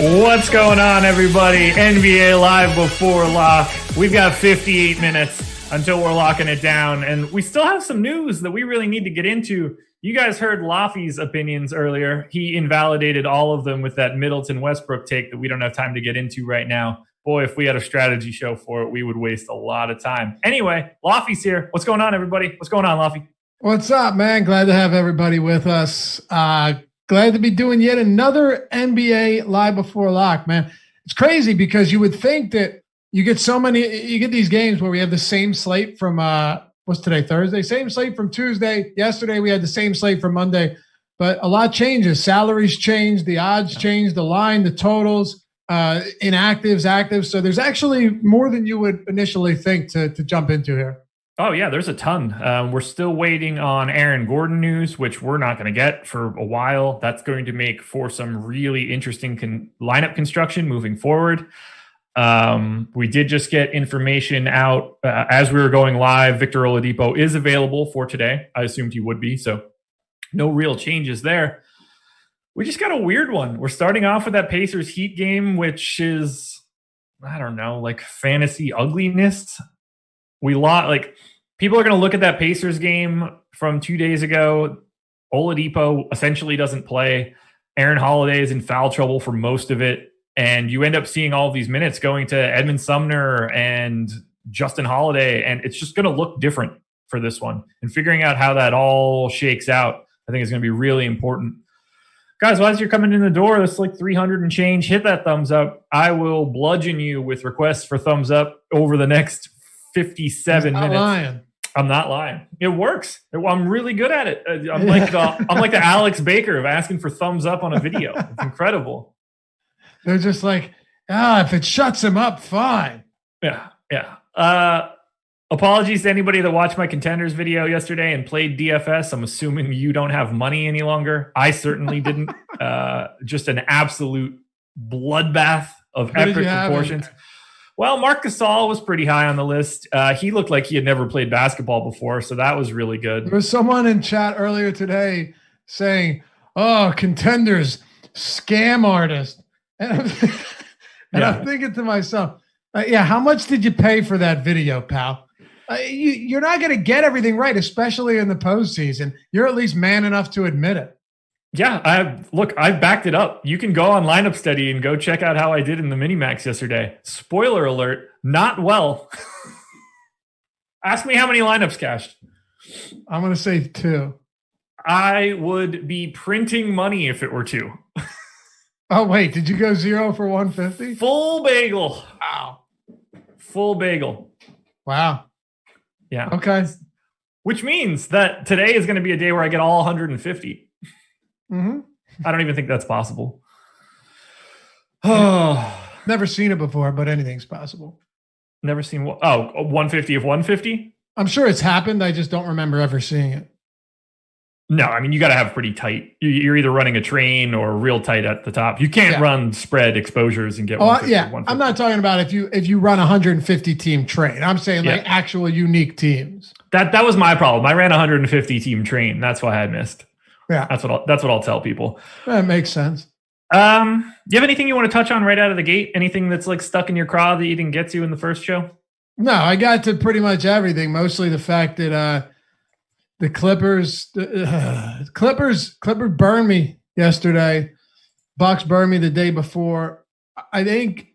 What's going on, everybody? NBA Live before lock. We've got 58 minutes until we're locking it down, and we still have some news that we really need to get into. You guys heard Laffy's opinions earlier. He invalidated all of them with that Middleton Westbrook take that we don't have time to get into right now. Boy, if we had a strategy show for it, we would waste a lot of time. Anyway, Laffy's here. What's going on, everybody? What's going on, Laffy? What's up, man? Glad to have everybody with us. Glad to be doing yet another NBA Live Before Lock, man. It's crazy because you would think that you get these games where we have the same slate from, what's today, Thursday? Same slate from Tuesday. Yesterday we had the same slate from Monday, but a lot changes. Salaries change, the odds change, the line, the totals, inactives, actives. So there's actually more than you would initially think to jump into here. Oh, yeah, there's a ton. We're still waiting on Aaron Gordon news, which we're not going to get for a while. That's going to make for some really interesting lineup construction moving forward. We did just get information out as we were going live. Victor Oladipo is available for today. I assumed he would be, so no real changes there. We just got a weird one. We're starting off with that Pacers Heat game, which is, I don't know, like fantasy ugliness. People are going to look at that Pacers game from 2 days ago. Oladipo essentially doesn't play. Aaron Holiday is in foul trouble for most of it. And you end up seeing all of these minutes going to Edmund Sumner and Justin Holiday. And it's just going to look different for this one. And figuring out how that all shakes out, I think is going to be really important. Guys, as you're coming in the door, that's like 300 and change. Hit that thumbs up. I will bludgeon you with requests for thumbs up over the next 57 minutes. Lying. I'm not lying. It works. I'm really good at it. I'm like the Alex Baker of asking for thumbs up on a video. It's incredible. They're just like, if it shuts him up, fine. Yeah. Apologies to anybody that watched my Contenders video yesterday and played DFS. I'm assuming you don't have money any longer. I certainly didn't. Just an absolute bloodbath of epic proportions. Well, Marc Gasol was pretty high on the list. He looked like he had never played basketball before, so that was really good. There was someone in chat earlier today saying, Contenders, scam artist. And I'm thinking to myself, how much did you pay for that video, pal? You're not going to get everything right, especially in the postseason. You're at least man enough to admit it. Yeah, I backed it up. You can go on Lineup Study and go check out how I did in the Minimax yesterday. Spoiler alert, not well. Ask me how many lineups cashed. I'm going to say 2. I would be printing money if it were 2. Oh, wait, did you go 0 for 150? Full bagel. Wow. Full bagel. Wow. Yeah. Okay. Which means that today is going to be a day where I get all 150. Mm-hmm. I don't even think that's possible. Never seen it before, but anything's possible. Never seen 150 of 150? I'm sure it's happened. I just don't remember ever seeing it. No, I mean, you got to have pretty tight. You're either running a train or real tight at the top. You can't run spread exposures and get 150. I'm not talking about if you run a 150 team train. I'm saying like actual unique teams. That was my problem. I ran a 150 team train. That's why I missed. Yeah, that's what I'll tell people. That makes sense. Do you have anything you want to touch on right out of the gate? Anything that's like stuck in your craw that you didn't get to in the first show? No, I got to pretty much everything. Mostly the fact that the Clippers burned me yesterday. Bucks burned me the day before. I think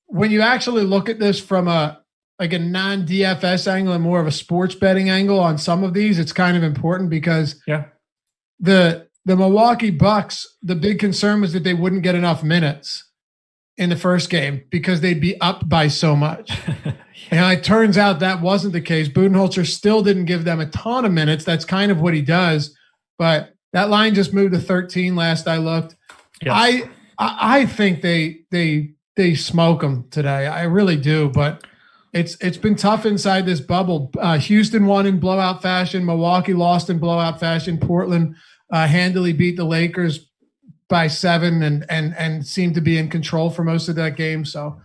when you actually look at this from a non-DFS angle and more of a sports betting angle on some of these, it's kind of important because the Milwaukee Bucks, the big concern was that they wouldn't get enough minutes in the first game because they'd be up by so much. And it turns out that wasn't the case. Budenholzer still didn't give them a ton of minutes. That's kind of what he does. But that line just moved to 13 last I looked. Yes. I think they smoke them today. I really do. But it's been tough inside this bubble. Houston won in blowout fashion. Milwaukee lost in blowout fashion. Portland handily beat the Lakers by 7 and seemed to be in control for most of that game. So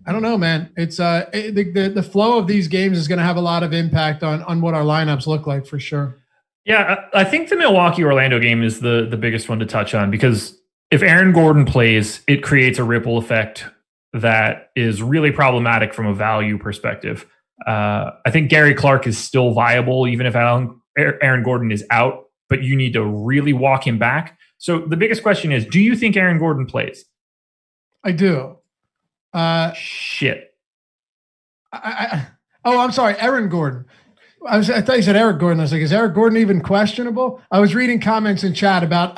I don't know, man. It's the flow of these games is going to have a lot of impact on what our lineups look like for sure. Yeah, I think the Milwaukee-Orlando game is the biggest one to touch on because if Aaron Gordon plays, it creates a ripple effect that is really problematic from a value perspective. I think Gary Clark is still viable, even if Aaron Gordon is out, but you need to really walk him back. So the biggest question is, do you think Aaron Gordon plays? I do. Shit. I'm sorry, Aaron Gordon. I thought you said Eric Gordon. I was like, is Eric Gordon even questionable? I was reading comments in chat about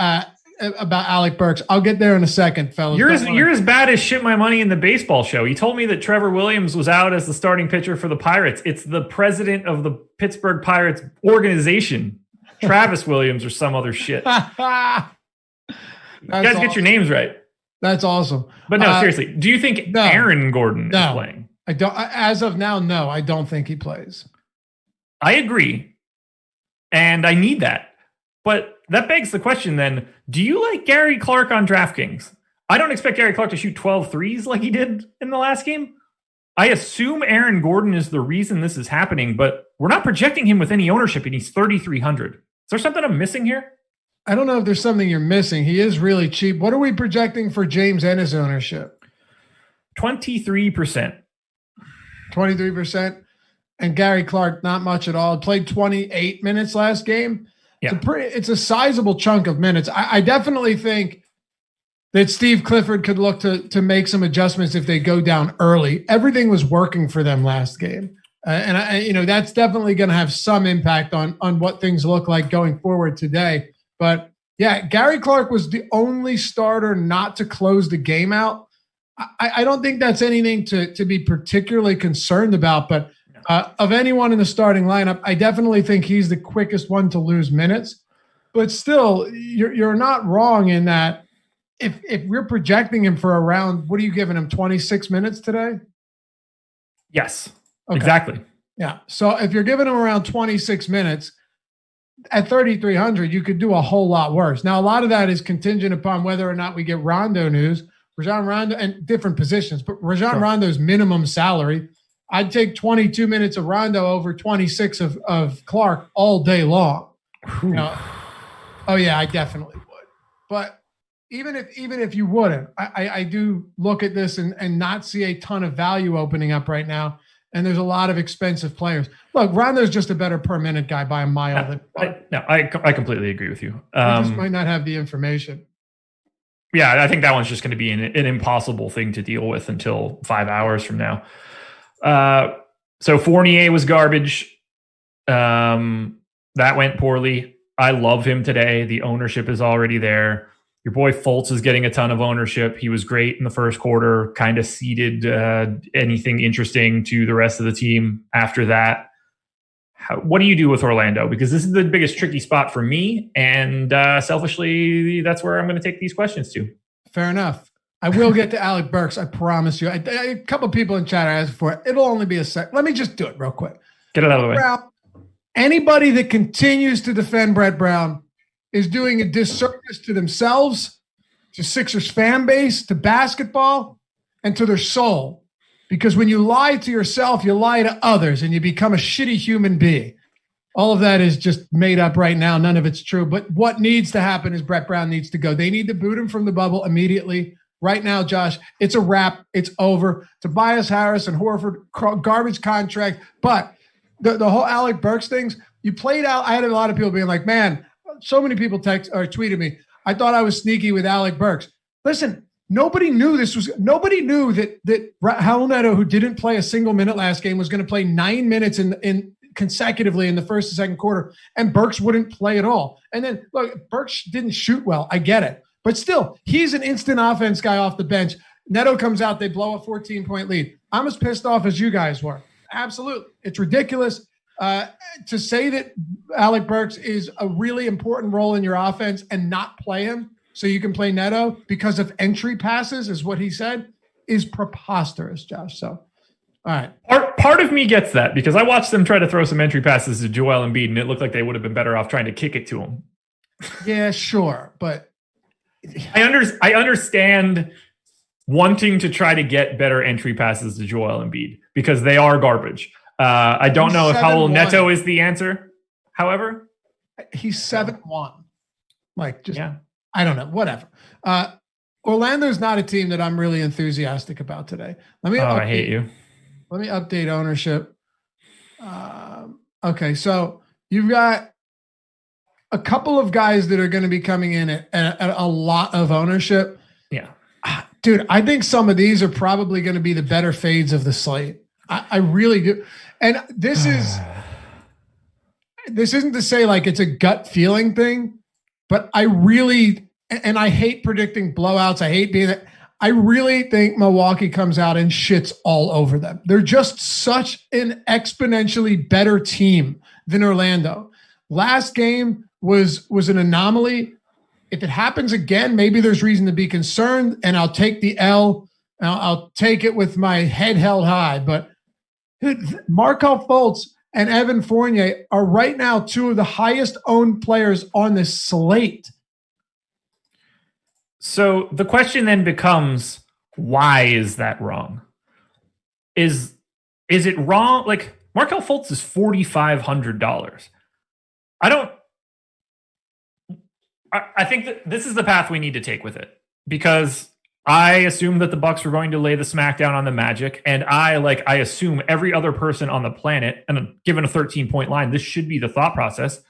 Alec Burks. I'll get there in a second, fellas. You're as bad as shit my money in the baseball show. He told me that Trevor Williams was out as the starting pitcher for the Pirates. It's the president of the Pittsburgh Pirates organization, Travis Williams or some other shit. You guys get your names right. That's awesome. But no, seriously, do you think Aaron Gordon is playing? I don't. As of now, no, I don't think he plays. I agree. And I need that. But that begs the question then, do you like Gary Clark on DraftKings? I don't expect Gary Clark to shoot 12 threes like he did in the last game. I assume Aaron Gordon is the reason this is happening, but we're not projecting him with any ownership and he's 3,300. Is there something I'm missing here? I don't know if there's something you're missing. He is really cheap. What are we projecting for James and his ownership? 23%. 23%. And Gary Clark, not much at all. Played 28 minutes last game. Yeah. It's a sizable chunk of minutes. I definitely think that Steve Clifford could look to make some adjustments if they go down early. Everything was working for them last game. And that's definitely going to have some impact on what things look like going forward today. But yeah, Gary Clark was the only starter not to close the game out. I don't think that's anything to be particularly concerned about, but of anyone in the starting lineup, I definitely think he's the quickest one to lose minutes. But still, you're not wrong in that if we're projecting him for around, what are you giving him, 26 minutes today? Yes, okay. Exactly. Yeah. So if you're giving him around 26 minutes at 3,300, you could do a whole lot worse. Now, a lot of that is contingent upon whether or not we get Rondo news. Rajon Rondo and different positions, but Rajon Rondo's minimum salary. I'd take 22 minutes of Rondo over 26 of Clark all day long. Oh yeah, I definitely would. But even if you wouldn't, I do look at this and not see a ton of value opening up right now. And there's a lot of expensive players. Look, Rondo's just a better per minute guy by a mile. I completely agree with you. I just might not have the information. Yeah, I think that one's just going to be an impossible thing to deal with until 5 hours from now. So Fournier was garbage. That went poorly. I love him today. The ownership is already there. Your boy Fultz is getting a ton of ownership. He was great in the first quarter, kind of seeded anything interesting to the rest of the team after that. What do you do with Orlando? Because this is the biggest tricky spot for me. And selfishly, that's where I'm going to take these questions to. Fair enough. I will get to Alec Burks. I promise you. A couple of people in chat are asking for it. It'll only be a sec. Let me just do it real quick. Get it out of the way. Brown, anybody that continues to defend Brett Brown is doing a disservice to themselves, to Sixers fan base, to basketball, and to their soul. Because when you lie to yourself, you lie to others, and you become a shitty human being. All of that is just made up right now. None of it's true. But what needs to happen is Brett Brown needs to go. They need to boot him from the bubble immediately. Right now, Josh, it's a wrap. It's over. Tobias Harris and Horford, garbage contract. But the whole Alec Burks things, you played out. I had a lot of people being like, man, so many people text or tweeted me. I thought I was sneaky with Alec Burks. Listen, nobody knew that Raul Neto, who didn't play a single minute last game, was going to play 9 minutes in consecutively in the first and second quarter, and Burks wouldn't play at all. And then look, Burks didn't shoot well. I get it. But still, he's an instant offense guy off the bench. Neto comes out, they blow a 14-point lead. I'm as pissed off as you guys were. Absolutely. It's ridiculous to say that Alec Burks is a really important role in your offense and not play him so you can play Neto because of entry passes, is what he said, is preposterous, Josh. So, all right. Part of me gets that because I watched them try to throw some entry passes to Joel Embiid, and it looked like they would have been better off trying to kick it to him. Yeah, sure. But I understand wanting to try to get better entry passes to Joel Embiid because they are garbage. I don't know if Raul Neto is the answer. However, he's 7-1. Like, just, yeah. I don't know. Whatever. Orlando's not a team that I'm really enthusiastic about today. I hate you. Let me update ownership. Okay, so you've got a couple of guys that are going to be coming in at a lot of ownership. Yeah. Dude, I think some of these are probably going to be the better fades of the slate. I really do. And this isn't to say like it's a gut feeling thing, but I really, and I hate predicting blowouts. I hate being that. I really think Milwaukee comes out and shits all over them. They're just such an exponentially better team than Orlando. Last game was an anomaly. If it happens again, maybe there's reason to be concerned, and I'll take the L. I'll take it with my head held high. But Markelle Fultz and Evan Fournier are right now two of the highest owned players on this slate. So the question then becomes, why is that wrong? Is it wrong? Like, Markelle Fultz is $4,500. I think that this is the path we need to take with it, because I assume that the Bucks were going to lay the smackdown on the Magic, and I assume every other person on the planet, and given a 13-point line, this should be the thought process.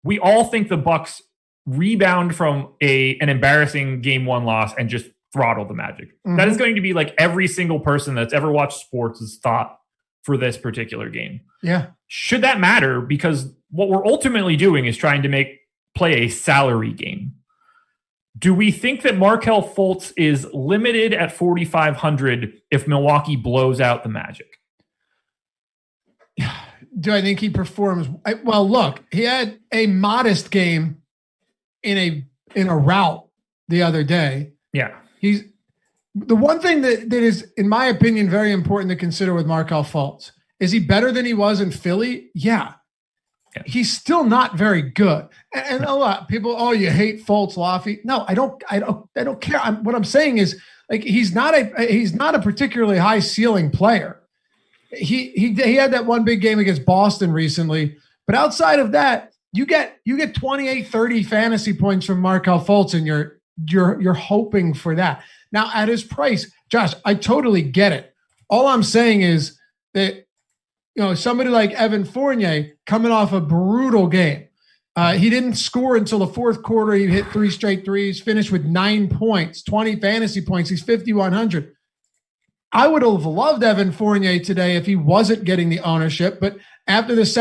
We all think the Bucks rebound from an embarrassing game one loss and just throttle the Magic. Mm-hmm. That is going to be like every single person that's ever watched sports' thought for this particular game. Yeah. Should that matter? Because what we're ultimately doing is trying to play a salary game. Do we think that Markelle Fultz is limited at 4,500 if Milwaukee blows out the Magic? Do I think he performs? Well, look, he had a modest game in a rout the other day. Yeah. He's the one thing that is, in my opinion, very important to consider with Markelle Fultz. Is he better than he was in Philly? Yeah. He's still not very good. And a lot of people, you hate Fultz, Laffy. No, I don't care. What I'm saying is, like, he's not a particularly high ceiling player. He had that one big game against Boston recently, but outside of that, you get 28, 30 fantasy points from Markelle Fultz, and you're hoping for that. Now at his price, Josh, I totally get it. All I'm saying is that, somebody like Evan Fournier coming off a brutal game. He didn't score until the fourth quarter. He hit 3 straight threes, finished with 9 points, 20 fantasy points. He's 5,100. I would have loved Evan Fournier today if he wasn't getting the ownership, but after this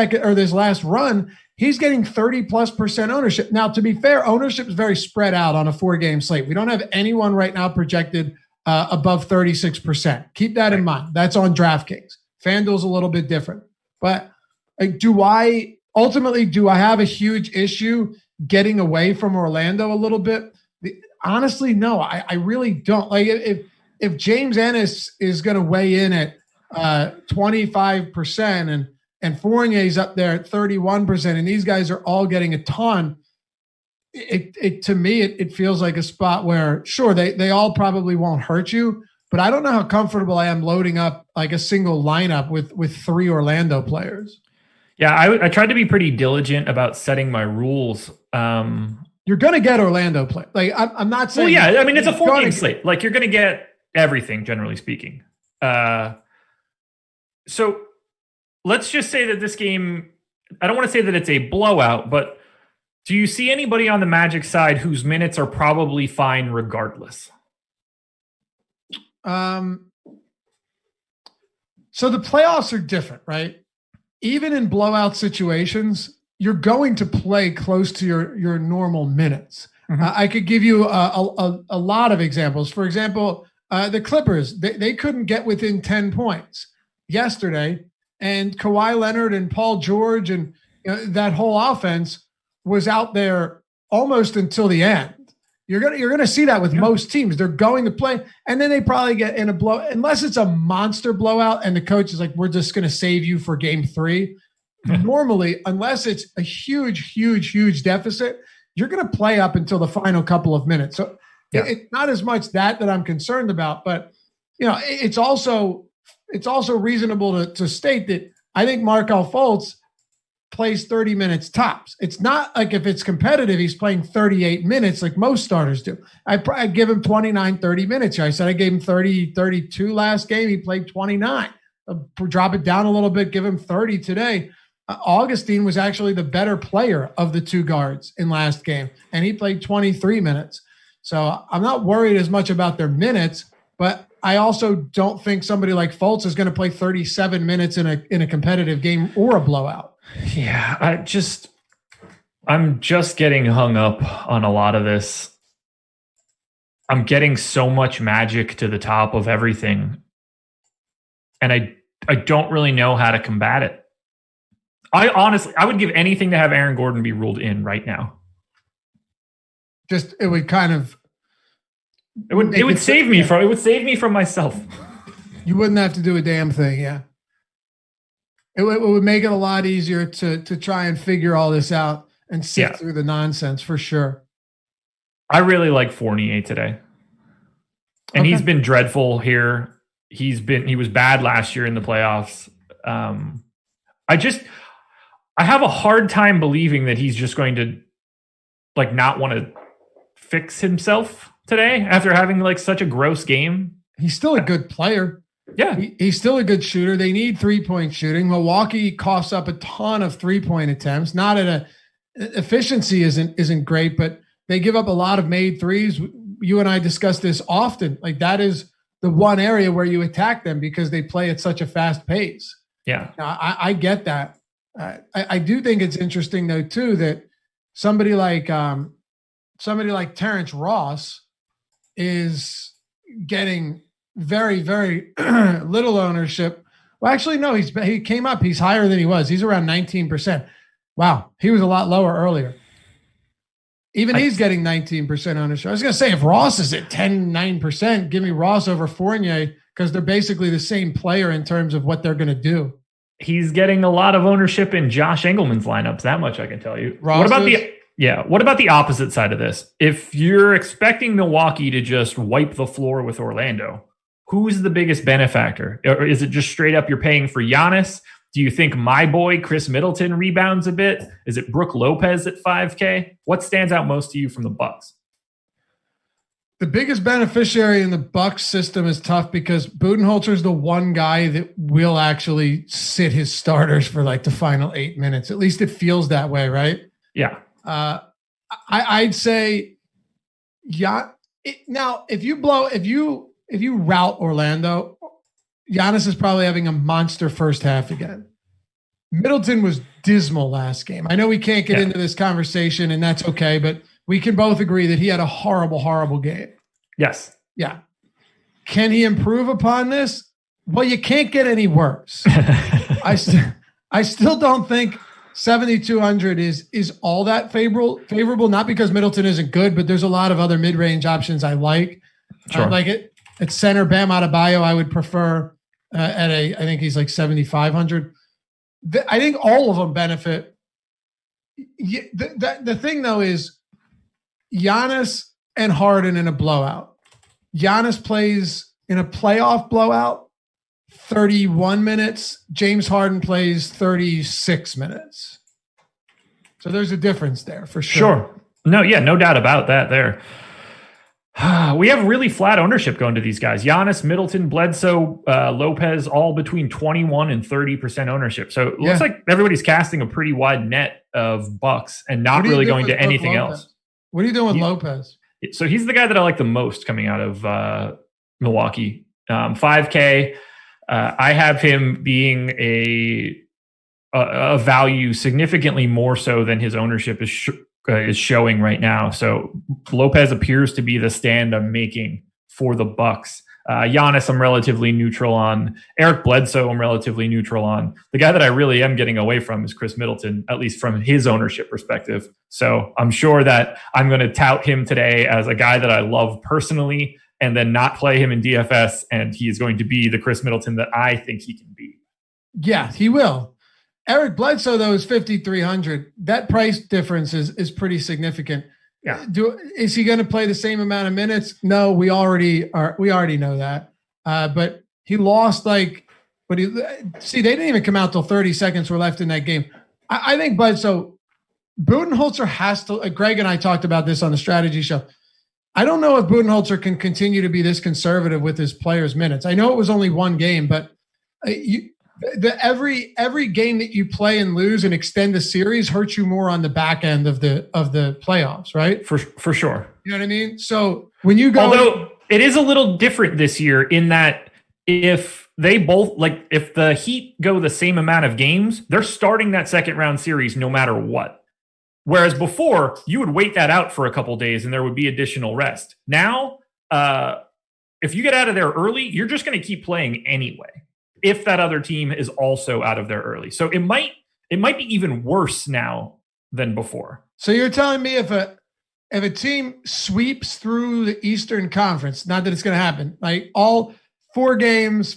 last run, he's getting 30+% ownership. Now, to be fair, ownership is very spread out on a 4-game slate. We don't have anyone right now projected above 36%. Keep that in mind. That's on DraftKings. FanDuel's a little bit different. But do I have a huge issue getting away from Orlando a little bit? Honestly, no, I really don't. Like, if James Ennis is going to weigh in at 25% and Fournier's up there at 31%, and these guys are all getting a ton, to me, it feels like a spot where, sure, they all probably won't hurt you, but I don't know how comfortable I am loading up like a single lineup with 3 Orlando players. Yeah, I tried to be pretty diligent about setting my rules. You're going to get Orlando play. Like, I'm not saying. Well, yeah, I mean, it's a 4-game slate. Like, you're going to get everything, generally speaking. So let's just say that this game, I don't want to say that it's a blowout, but do you see anybody on the Magic side whose minutes are probably fine regardless? So the playoffs are different, right? Even in blowout situations, you're going to play close to your normal minutes. Mm-hmm. I could give you a lot of examples. For example, the Clippers, they couldn't get within 10 points yesterday, and Kawhi Leonard and Paul George and that whole offense was out there almost until the end. You're gonna see that with most teams. They're going to play, and then they probably get in a blow, unless it's a monster blowout and the coach is like, we're just going to save you for game 3. Normally, unless it's a huge deficit, you're going to play up until the final couple of minutes. So it's not as much that I'm concerned about, but it's also reasonable to state that I think Markelle Fultz plays 30 minutes tops. It's not like if it's competitive, he's playing 38 minutes like most starters do. I give him 29, 30 minutes here. I said I gave him 30, 32 last game. He played 29. Drop it down a little bit, give him 30 today. Augustine was actually the better player of the two guards in last game, and he played 23 minutes. So I'm not worried as much about their minutes, but I also don't think somebody like Fultz is going to play 37 minutes in a competitive game or a blowout. Yeah, I'm just getting hung up on a lot of this. I'm getting so much magic to the top of everything, and I don't really know how to combat it. I would give anything to have Aaron Gordon be ruled in right now. It would kind of it would save me from myself. You wouldn't have to do a damn thing, yeah. It would make it a lot easier to try and figure all this out and sit through the nonsense for sure. I really like Fournier today. And he's been dreadful here. He was bad last year in the playoffs. I have a hard time believing that he's just going to like not want to fix himself today after having like such a gross game. He's still a good player. Yeah. He's still a good shooter. They need 3-point shooting. Milwaukee coughs up a ton of 3-point attempts. Not at efficiency isn't great, but they give up a lot of made threes. You and I discuss this often. Like that is the one area where you attack them because they play at such a fast pace. Yeah. I get that. I do think it's interesting though too that somebody like Terrence Ross is getting very, very little ownership. Well, actually, no, he came up. He's higher than he was. He's around 19%. Wow, he was a lot lower earlier. Even he's getting 19% ownership. I was going to say if Ross is at 9%, give me Ross over Fournier because they're basically the same player in terms of what they're going to do. He's getting a lot of ownership in Josh Engelman's lineups. That much I can tell you. Ross what about the opposite side of this? If you're expecting Milwaukee to just wipe the floor with Orlando, who's the biggest benefactor? Or is it just straight up you're paying for Giannis? Do you think my boy Chris Middleton rebounds a bit? Is it Brook Lopez at $5K? What stands out most to you from the Bucks? The biggest beneficiary in the Bucks system is tough because Budenholzer is the one guy that will actually sit his starters for like the final 8 minutes. At least it feels that way, right? Yeah. I'd say, yeah. Now, if you route Orlando, Giannis is probably having a monster first half again. Middleton was dismal last game. I know we can't get into this conversation, and that's okay, but we can both agree that he had a horrible, horrible game. Yes. Yeah. Can he improve upon this? Well, you can't get any worse. I still don't think 7,200 is all that favorable. Not because Middleton isn't good, but there's a lot of other mid-range options I like. Sure. I like it at center. Bam Adebayo, I would prefer I think he's like 7,500. I think all of them benefit. The thing though is Giannis and Harden in a blowout. Giannis plays in a playoff blowout 31 minutes. James Harden plays 36 minutes. So there's a difference there for sure. Sure. No doubt about that there. We have really flat ownership going to these guys. Giannis, Middleton, Bledsoe, Lopez, all between 21 and 30% ownership. So it looks like everybody's casting a pretty wide net of Bucks and not really going to anything else. What are you doing with Lopez? So he's the guy that I like the most coming out of Milwaukee. 5K. I have him being a value significantly more so than his ownership is showing right now. So Lopez appears to be the stand I'm making for the Bucks. Giannis, I'm relatively neutral on. Eric Bledsoe, I'm relatively neutral on. The guy that I really am getting away from is Chris Middleton, at least from his ownership perspective. So I'm sure that I'm going to tout him today as a guy that I love personally and then not play him in DFS. And he is going to be the Chris Middleton that I think he can be. Yeah, he will. Eric Bledsoe, though, is 5,300. That price difference is pretty significant. Yeah. Is he going to play the same amount of minutes? No, we already know that. But he lost they didn't even come out till 30 seconds were left in that game. I think, but so Budenholzer has to, Greg and I talked about this on the strategy show. I don't know if Budenholzer can continue to be this conservative with his players' minutes. I know it was only one game, but every game that you play and lose and extend the series hurts you more on the back end of the playoffs, right? For sure. You know what I mean? So when you go, although it is a little different this year in that if they both if the Heat go the same amount of games, they're starting that second round series no matter what. Whereas before, you would wait that out for a couple days and there would be additional rest. Now, if you get out of there early, you're just going to keep playing anyway, if that other team is also out of there early. So it might be even worse now than before. So you're telling me if a team sweeps through the Eastern Conference, not that it's going to happen, like all 4 games,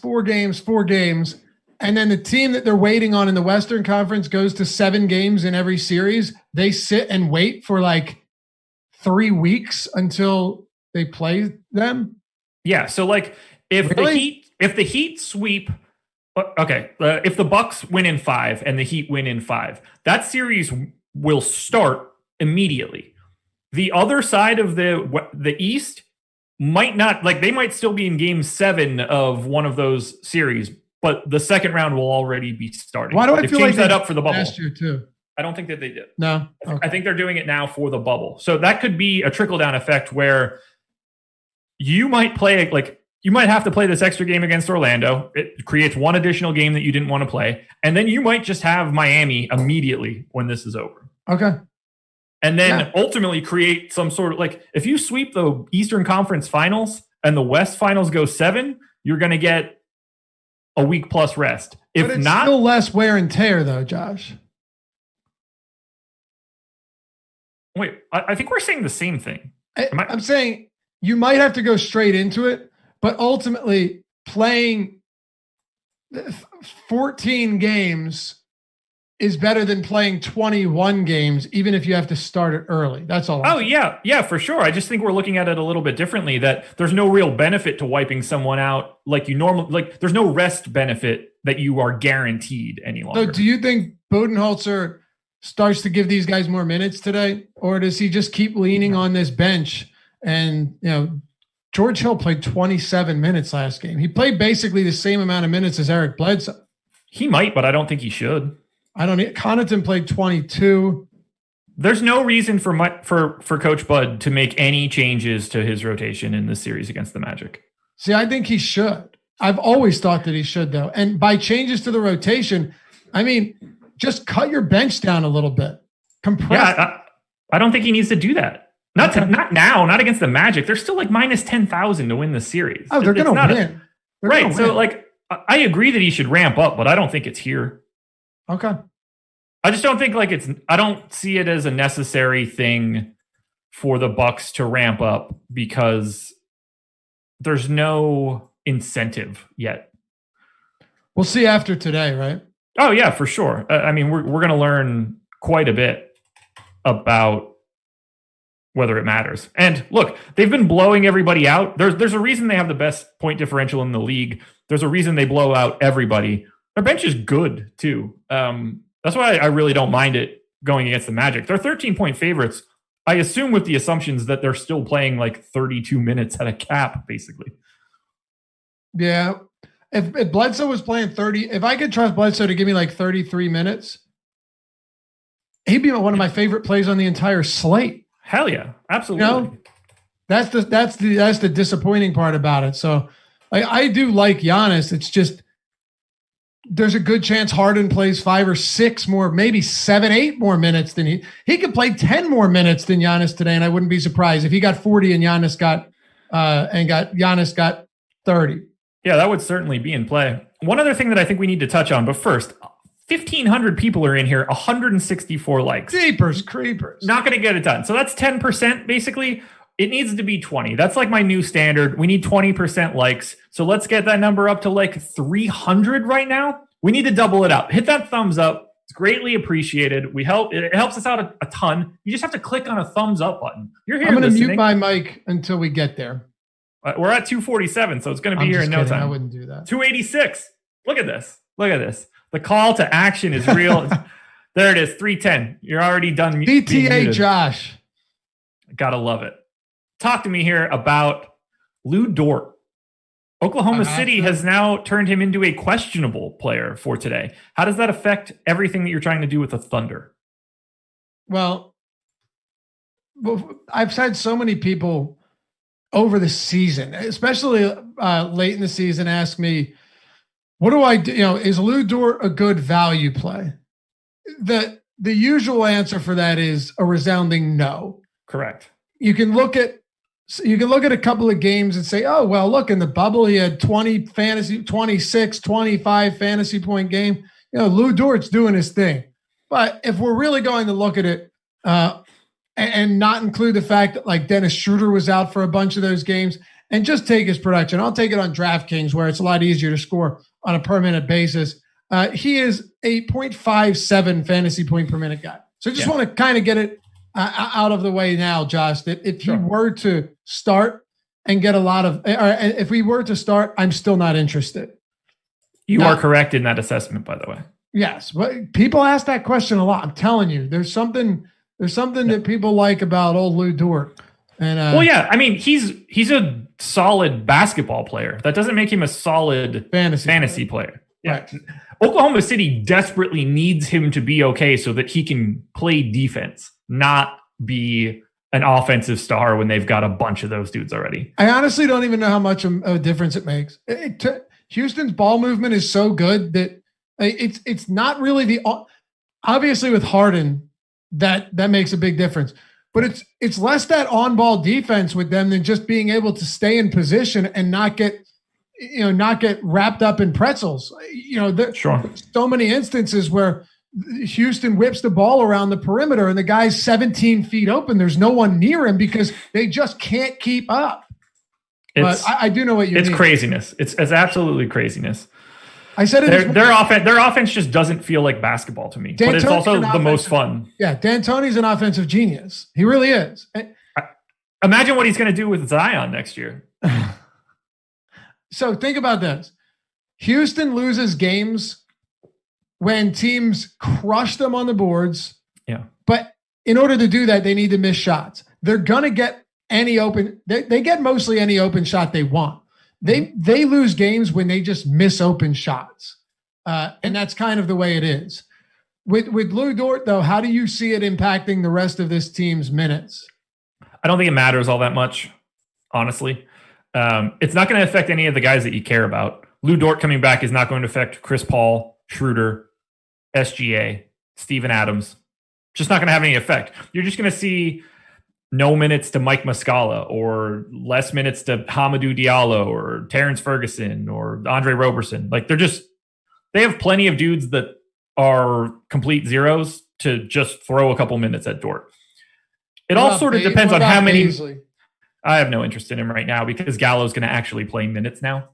and then the team that they're waiting on in the Western Conference goes to 7 games in every series, they sit and wait for like 3 weeks until they play them? Yeah. So like if the Heat sweep, if the Bucks win in 5 and the Heat win in 5, that series will start immediately. The other side of the East might not, they might still be in game 7 of one of those series, but the second round will already be starting. Why do I feel like that up for the bubble last year too? I don't think that they did. No, okay. I think they're doing it now for the bubble. So that could be a trickle down effect where you might play you might have to play this extra game against Orlando. It creates one additional game that you didn't want to play, and then you might just have Miami immediately when this is over. Okay. And then ultimately create some sort of if you sweep the Eastern Conference Finals and the West Finals go 7, you're going to get a week plus rest. If but it's not, still less wear and tear, though, Josh. Wait, I think we're saying the same thing. I'm saying you might have to go straight into it, but ultimately playing 14 games is better than playing 21 games, even if you have to start it early. That's all. Yeah, for sure. I just think we're looking at it a little bit differently, that there's no real benefit to wiping someone out like you normally, there's no rest benefit that you are guaranteed any longer. So do you think Budenholzer starts to give these guys more minutes today, or does he just keep leaning on this bench? And, George Hill played 27 minutes last game. He played basically the same amount of minutes as Eric Bledsoe. He might, but I don't think he should. Connaughton played 22. There's no reason for Coach Bud to make any changes to his rotation in this series against the Magic. See, I think he should. I've always thought that he should, though. And by changes to the rotation, I mean, just cut your bench down a little bit. Compress. Yeah, I don't think he needs to do that. Not now, not against the Magic. They're still minus 10,000 to win the series. Oh, they're going to win. Right. So I agree that he should ramp up, but I don't think it's here. Okay. I just don't think I don't see it as a necessary thing for the Bucks to ramp up because there's no incentive yet. We'll see after today, right? Oh yeah, for sure. I mean, we're going to learn quite a bit about whether it matters. And look, they've been blowing everybody out. There's a reason they have the best point differential in the league. There's a reason they blow out everybody. Their bench is good too. That's why I really don't mind it going against the Magic. They're 13-point favorites. I assume with the assumptions that they're still playing 32 minutes at a cap, basically. Yeah. If Bledsoe was playing 30, if I could trust Bledsoe to give me 33 minutes, he'd be one of my favorite plays on the entire slate. Hell yeah, absolutely. That's the disappointing part about it. So I do like Giannis. It's just there's a good chance Harden plays 5 or 6 more, maybe 7, 8 more minutes than he could play 10 more minutes than Giannis today, and I wouldn't be surprised if he got 40 and Giannis got 30. Yeah, that would certainly be in play. One other thing that I think we need to touch on, but first, 1,500 people are in here, 164 likes. Jeepers creepers. Not going to get it done. So that's 10% basically. It needs to be 20. That's my new standard. We need 20% likes. So let's get that number up to 300 right now. We need to double it up. Hit that thumbs up. It's greatly appreciated. It helps us out a ton. You just have to click on a thumbs up button. You're here. I'm going to mute my mic until we get there. We're at 247, so it's going to be here in no time. I wouldn't do that. 286. Look at this. The call to action is real. There it is, 310. You're already done. DTA Josh. Gotta love it. Talk to me here about Lou Dort. Oklahoma City has now turned him into a questionable player for today. How does that affect everything that you're trying to do with the Thunder? Well, I've had so many people over the season, especially late in the season, ask me, what do I do? Is Lou Dort a good value play? The usual answer for that is a resounding no. Correct. You can look at a couple of games and say, oh, well, look, in the bubble, he had 26, 25 fantasy point game. Lou Dort's doing his thing. But if we're really going to look at it and not include the fact that like Dennis Schroeder was out for a bunch of those games and just take his production, I'll take it on DraftKings where it's a lot easier to score on a per minute basis. He is a 0.57 fantasy point per minute guy. So I just want to kind of get it out of the way now, Josh, that if you were to start and get a lot of, or if we were to start, I'm still not interested. You are correct in that assessment, by the way. Yes. But people ask that question a lot. I'm telling you, there's something that people like about old Lou Dort. And I mean, he's a solid basketball player. That doesn't make him a solid fantasy player. Yeah. Right. Oklahoma City desperately needs him to be okay so that he can play defense, not be an offensive star when they've got a bunch of those dudes already. I honestly don't even know how much of a difference it makes. Houston's ball movement is so good that it's not really obviously with Harden that makes a big difference, but it's less that on ball defense with them than just being able to stay in position and not get wrapped up in pretzels. There's so many instances where Houston whips the ball around the perimeter and the guy's 17 feet open. There's no one near him because they just can't keep up. But I do know what you mean. It's craziness. It's absolutely craziness. I said it. Their offense just doesn't feel like basketball to me, but it's also the most fun. Yeah, D'Antoni's an offensive genius. He really is. Imagine what he's going to do with Zion next year. So think about this. Houston loses games when teams crush them on the boards. Yeah. But in order to do that, they need to miss shots. They're going to get any open. They get mostly any open shot they want. They lose games when they just miss open shots. And that's kind of the way it is. With Lou Dort, though, how do you see it impacting the rest of this team's minutes? I don't think it matters all that much, honestly. It's not going to affect any of the guys that you care about. Lou Dort coming back is not going to affect Chris Paul, Schroeder, SGA, Steven Adams. Just not going to have any effect. You're just going to see no minutes to Mike Muscala or less minutes to Hamidou Diallo or Terrence Ferguson or Andre Roberson. Like they have plenty of dudes that are complete zeros to just throw a couple minutes at Dort. It all sort of depends on how many. Beasley? I have no interest in him right now because Gallo's going to actually play minutes now.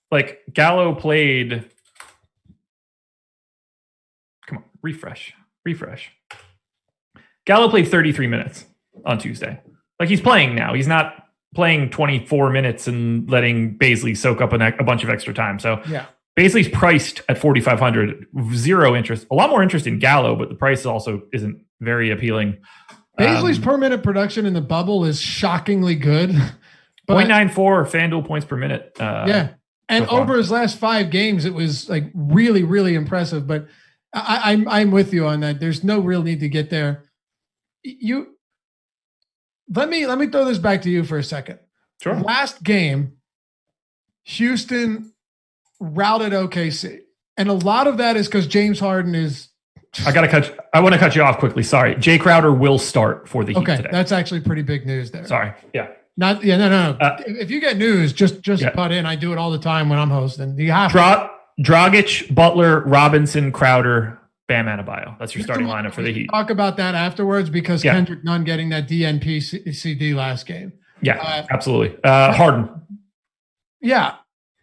Like Gallo played. Come on, refresh. Gallo played 33 minutes on Tuesday. Like he's playing now. He's not playing 24 minutes and letting Beasley soak up a bunch of extra time. So yeah. Beasley's priced at 4,500. Zero interest. A lot more interest in Gallo, but the price also isn't very appealing. Beasley's per minute production in the bubble is shockingly good. 0.94 FanDuel points per minute. Yeah. And so over his last 5 games, it was like really, really impressive. But I'm with you on that. There's no real need to get there. Let me throw this back to you for a second. Sure. Last game, Houston routed OKC. And a lot of that is because James Harden is. I want to cut you off quickly. Sorry. Jay Crowder will start for the Heat today. That's actually pretty big news there. Sorry. Yeah. No. If you get news, just butt in. I do it all the time when I'm hosting. You have Dragic, Butler, Robinson, Crowder, Bam Adebayo. That's your starting lineup for the Heat. Talk about that afterwards because Kendrick Nunn getting that DNP CD last game. Yeah, absolutely. Harden. Yeah.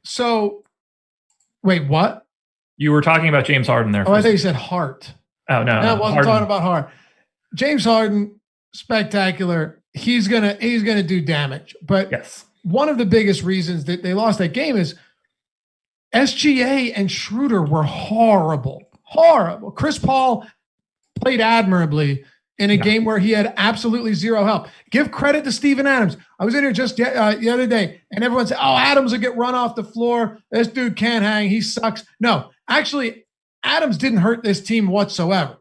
So, wait, what? You were talking about James Harden there. Oh, I thought you said Hart. Oh, no. I wasn't talking about Hart. James Harden, spectacular. He's gonna do damage. But yes, one of the biggest reasons that they lost that game is SGA and Schroeder were horrible. Chris Paul played admirably in a game where he had absolutely zero help. Give credit to Steven Adams. I was in here just the other day, and everyone said, oh, Adams will get run off the floor. This dude can't hang. He sucks. No, actually, Adams didn't hurt this team whatsoever.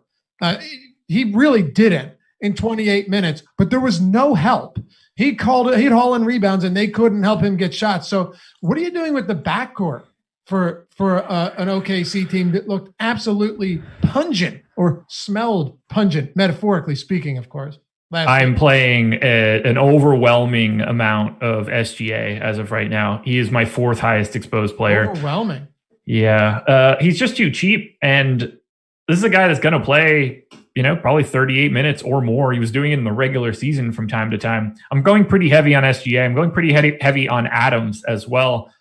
He really didn't in 28 minutes, but there was no help. He'd haul in rebounds, and they couldn't help him get shots. So what are you doing with the backcourt for an OKC team that looked absolutely pungent or smelled pungent, metaphorically speaking, of course? I'm playing an overwhelming amount of SGA as of right now. He is my 4th highest exposed player. Overwhelming. Yeah. He's just too cheap. And this is a guy that's going to play, probably 38 minutes or more. He was doing it in the regular season from time to time. I'm going pretty heavy on SGA. I'm going pretty heavy on Adams as well.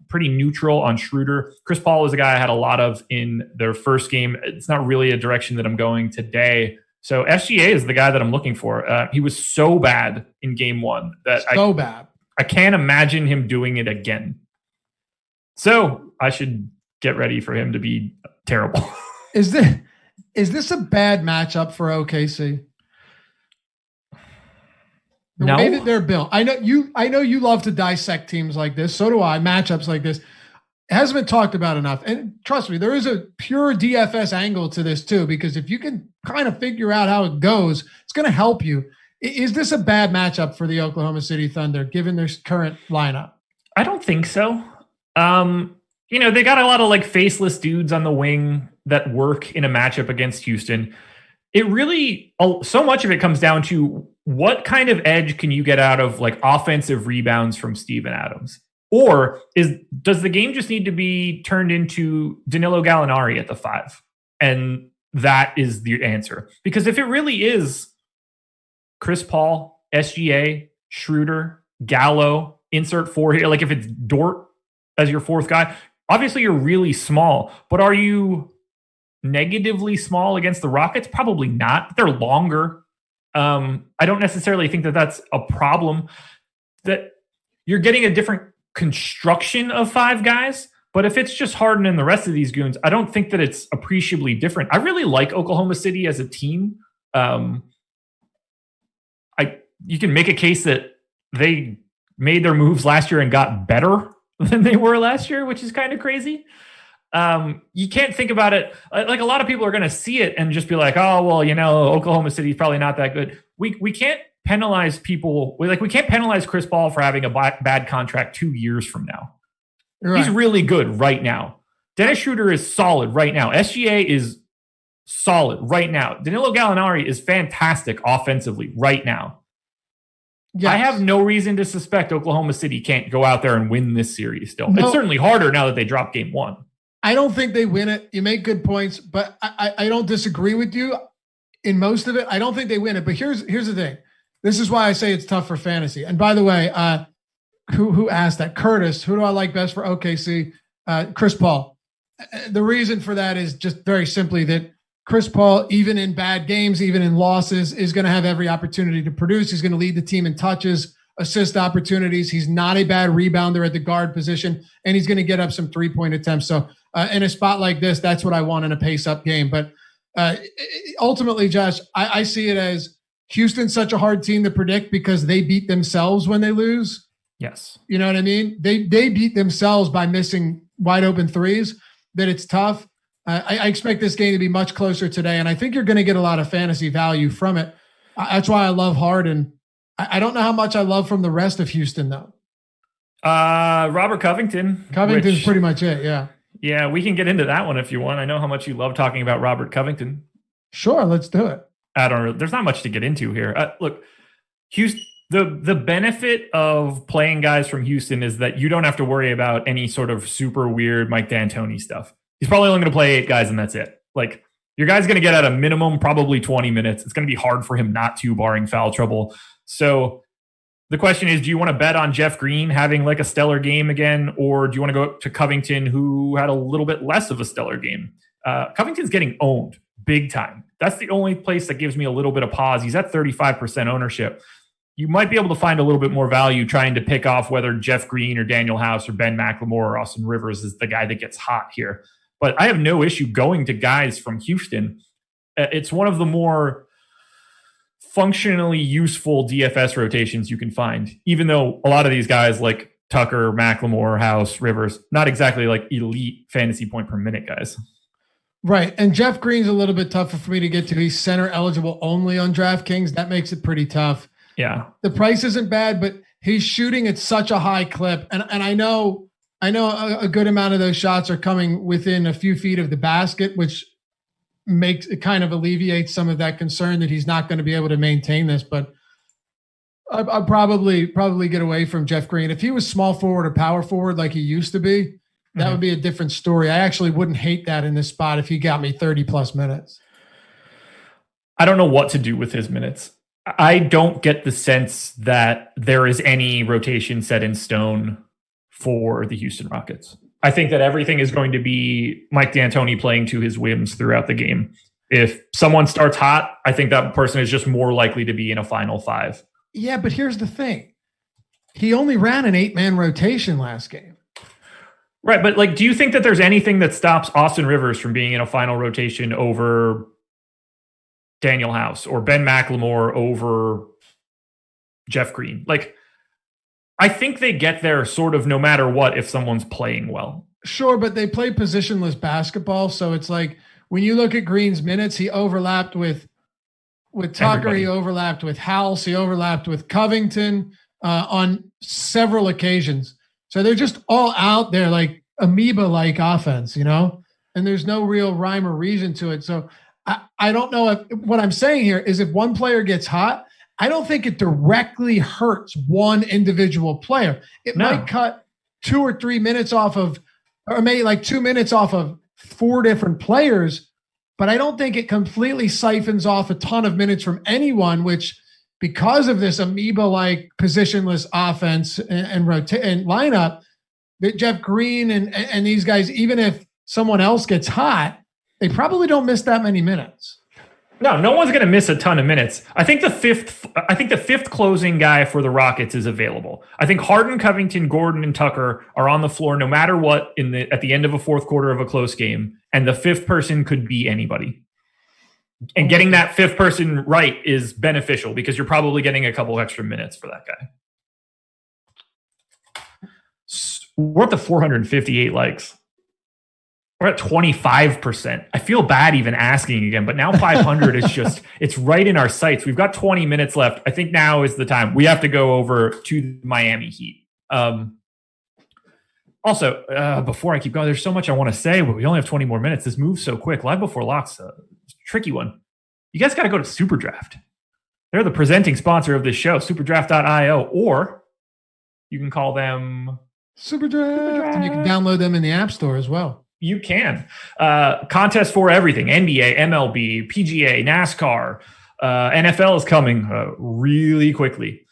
Pretty neutral on Schroeder. Chris Paul was a guy I had a lot of in their first game. It's not really a direction that I'm going today. So SGA is the guy that I'm looking for. He was so bad in game 1 that I can't imagine him doing it again. So I should get ready for him to be terrible. Is this a bad matchup for OKC? The way that they're built. I know you love to dissect teams like this. So do I. Matchups like this. It hasn't been talked about enough. And trust me, there is a pure DFS angle to this too, because if you can kind of figure out how it goes, it's going to help you. Is this a bad matchup for the Oklahoma City Thunder, given their current lineup? I don't think so. They got a lot of faceless dudes on the wing that work in a matchup against Houston. It really, so much of it comes down to what kind of edge can you get out of offensive rebounds from Steven Adams? Or does the game just need to be turned into Danilo Gallinari at the 5? And that is the answer. Because if it really is Chris Paul, SGA, Schroeder, Gallo, insert 4 here, if it's Dort as your 4th guy, obviously you're really small, but are you negatively small against the Rockets? Probably not. They're longer. I don't necessarily think that that's a problem. That you're getting a different construction of 5 guys, but if it's just Harden and the rest of these goons, I don't think that it's appreciably different. I really like Oklahoma City as a team. You can make a case that they made their moves last year and got better than they were last year, which is kind of crazy. You can't think about it a lot of people are going to see it and just be like, oh, well, Oklahoma City is probably not that good. We can't penalize people. We can't penalize Chris Paul for having a bad contract 2 years from now. Right. He's really good right now. Dennis Schroeder is solid right now. SGA is solid right now. Danilo Gallinari is fantastic offensively right now. Yes. I have no reason to suspect Oklahoma City can't go out there and win this series still. No. It's certainly harder now that they dropped game 1. I don't think they win it. You make good points, but I don't disagree with you in most of it. I don't think they win it. But here's the thing. This is why I say it's tough for fantasy. And by the way, who asked that? Curtis, who do I like best for OKC? Chris Paul. The reason for that is just very simply that Chris Paul, even in bad games, even in losses, is going to have every opportunity to produce. He's going to lead the team in touches, assist opportunities. He's not a bad rebounder at the guard position, and he's going to get up some 3-point attempts. So in a spot like this, that's what I want in a pace-up game. But ultimately, Josh, I see it as Houston's such a hard team to predict because they beat themselves when they lose. Yes. You know what I mean? They beat themselves by missing wide open threes, that it's tough. I expect this game to be much closer today, and I think you're going to get a lot of fantasy value from it. That's why I love Harden. I don't know how much I love from the rest of Houston, though. Robert Covington. Covington's pretty much it, yeah. Yeah, we can get into that one if you want. I know how much you love talking about Robert Covington. Sure, let's do it. I don't know. There's not much to get into here. Look, Houston. The benefit of playing guys from Houston is that you don't have to worry about any sort of super weird Mike D'Antoni stuff. He's probably only going to play 8 guys and that's it. Your guy's going to get at a minimum probably 20 minutes. It's going to be hard for him not to, barring foul trouble. So the question is, do you want to bet on Jeff Green having a stellar game again, or do you want to go to Covington, who had a little bit less of a stellar game? Covington's getting owned big time. That's the only place that gives me a little bit of pause. He's at 35% ownership. you might be able to find a little bit more value trying to pick off whether Jeff Green or Daniel House or Ben McLemore or Austin Rivers is the guy that gets hot here. But I have no issue going to guys from Houston. It's one of the more functionally useful DFS rotations you can find, even though a lot of these guys like Tucker, McLemore, House, Rivers, not exactly like elite fantasy point per minute guys. Right. And Jeff Green's a little bit tougher for me to get to. He's center eligible only on DraftKings. That makes it pretty tough. Yeah. The price isn't bad, but he's shooting at such a high clip. And I know a good amount of those shots are coming within a few feet of the basket, which makes it kind of alleviates some of that concern that he's not going to be able to maintain this. But I'll probably get away from Jeff Green. If he was small forward or power forward like he used to be, that would be a different story. I actually wouldn't hate that in this spot if he got me 30 plus minutes. I don't know what to do with his minutes. I don't get the sense that there is any rotation set in stone for the Houston Rockets. I think that everything is going to be Mike D'Antoni playing to his whims throughout the game. If someone starts hot, I think that person is just more likely to be in a final five. Yeah, but here's the thing. He only ran an 8-man rotation last game. Right, but like, do you think that there's anything that stops Austin Rivers from being in a final rotation over Daniel House or Ben McLemore over Jeff Green? Like, I think they get there sort of no matter what if someone's playing well. Sure, but they play positionless basketball, so it's like when you look at Green's minutes, he overlapped with Tucker, everybody. He overlapped with House, he overlapped with Covington on several occasions. So they're just all out there like amoeba-like offense, you know, and there's no real rhyme or reason to it. So I don't know if what I'm saying here is if one player gets hot, I don't think it directly hurts one individual player. It might cut 2 or 3 minutes off of, or maybe like 2 minutes off of 4 different players, but I don't think it completely siphons off a ton of minutes from anyone, which because of this amoeba-like positionless offense and lineup, that Jeff Green and these guys, even if someone else gets hot, they probably don't miss that many minutes. No one's going to miss a ton of minutes. I think the fifth closing guy for the Rockets is available. I think Harden, Covington, Gordon, and Tucker are on the floor no matter what at the end of a fourth quarter of a close game, and the fifth person could be anybody. And getting that fifth person right is beneficial because you're probably getting a couple extra minutes for that guy. We're at the 458 likes. We're at 25%. I feel bad even asking again, but now 500 is just, it's right in our sights. We've got 20 minutes left. I think now is the time. We have to go over to the Miami Heat. Also, before I keep going, there's so much I want to say, but we only have 20 more minutes. This moves so quick. Live Before Locks, tricky one. You guys got to go to Superdraft. They're the presenting sponsor of this show, superdraft.io, or you can call them Superdraft. And you can download them in the App Store as well. You can. Contest for everything. NBA, MLB, PGA, NASCAR, NFL is coming really quickly.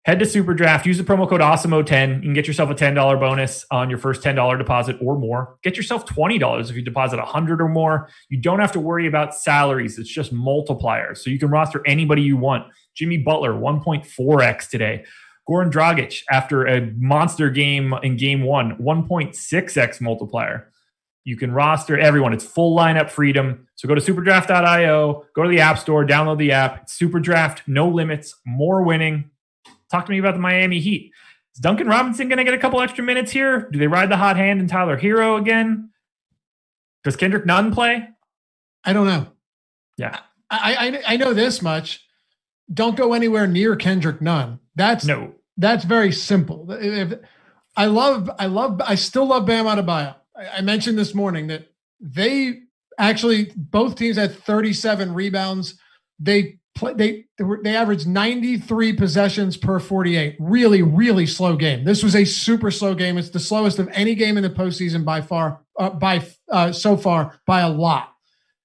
Head to Superdraft. Use the promo code AWESOMO10. You can get yourself a $10 bonus on your first $10 deposit or more. Get yourself $20 if you deposit $100 or more. You don't have to worry about salaries. It's just multipliers. So you can roster anybody you want. Jimmy Butler, 1.4x today. Goran Dragic, after a monster game in game 1, 1.6x multiplier. You can roster everyone. It's full lineup freedom. So go to superdraft.io, go to the App Store, download the app. It's Superdraft, no limits, more winning. Talk to me about the Miami Heat. Is Duncan Robinson going to get a couple extra minutes here? Do they ride the hot hand and Tyler Hero again? Does Kendrick Nunn play? I don't know. Yeah. I know this much. Don't go anywhere near Kendrick Nunn. That's very simple. I still love Bam Adebayo. I mentioned this morning that both teams had 37 rebounds. They averaged 93 possessions per 48. Really, really slow game. This was a super slow game. It's the slowest of any game in the postseason so far by a lot.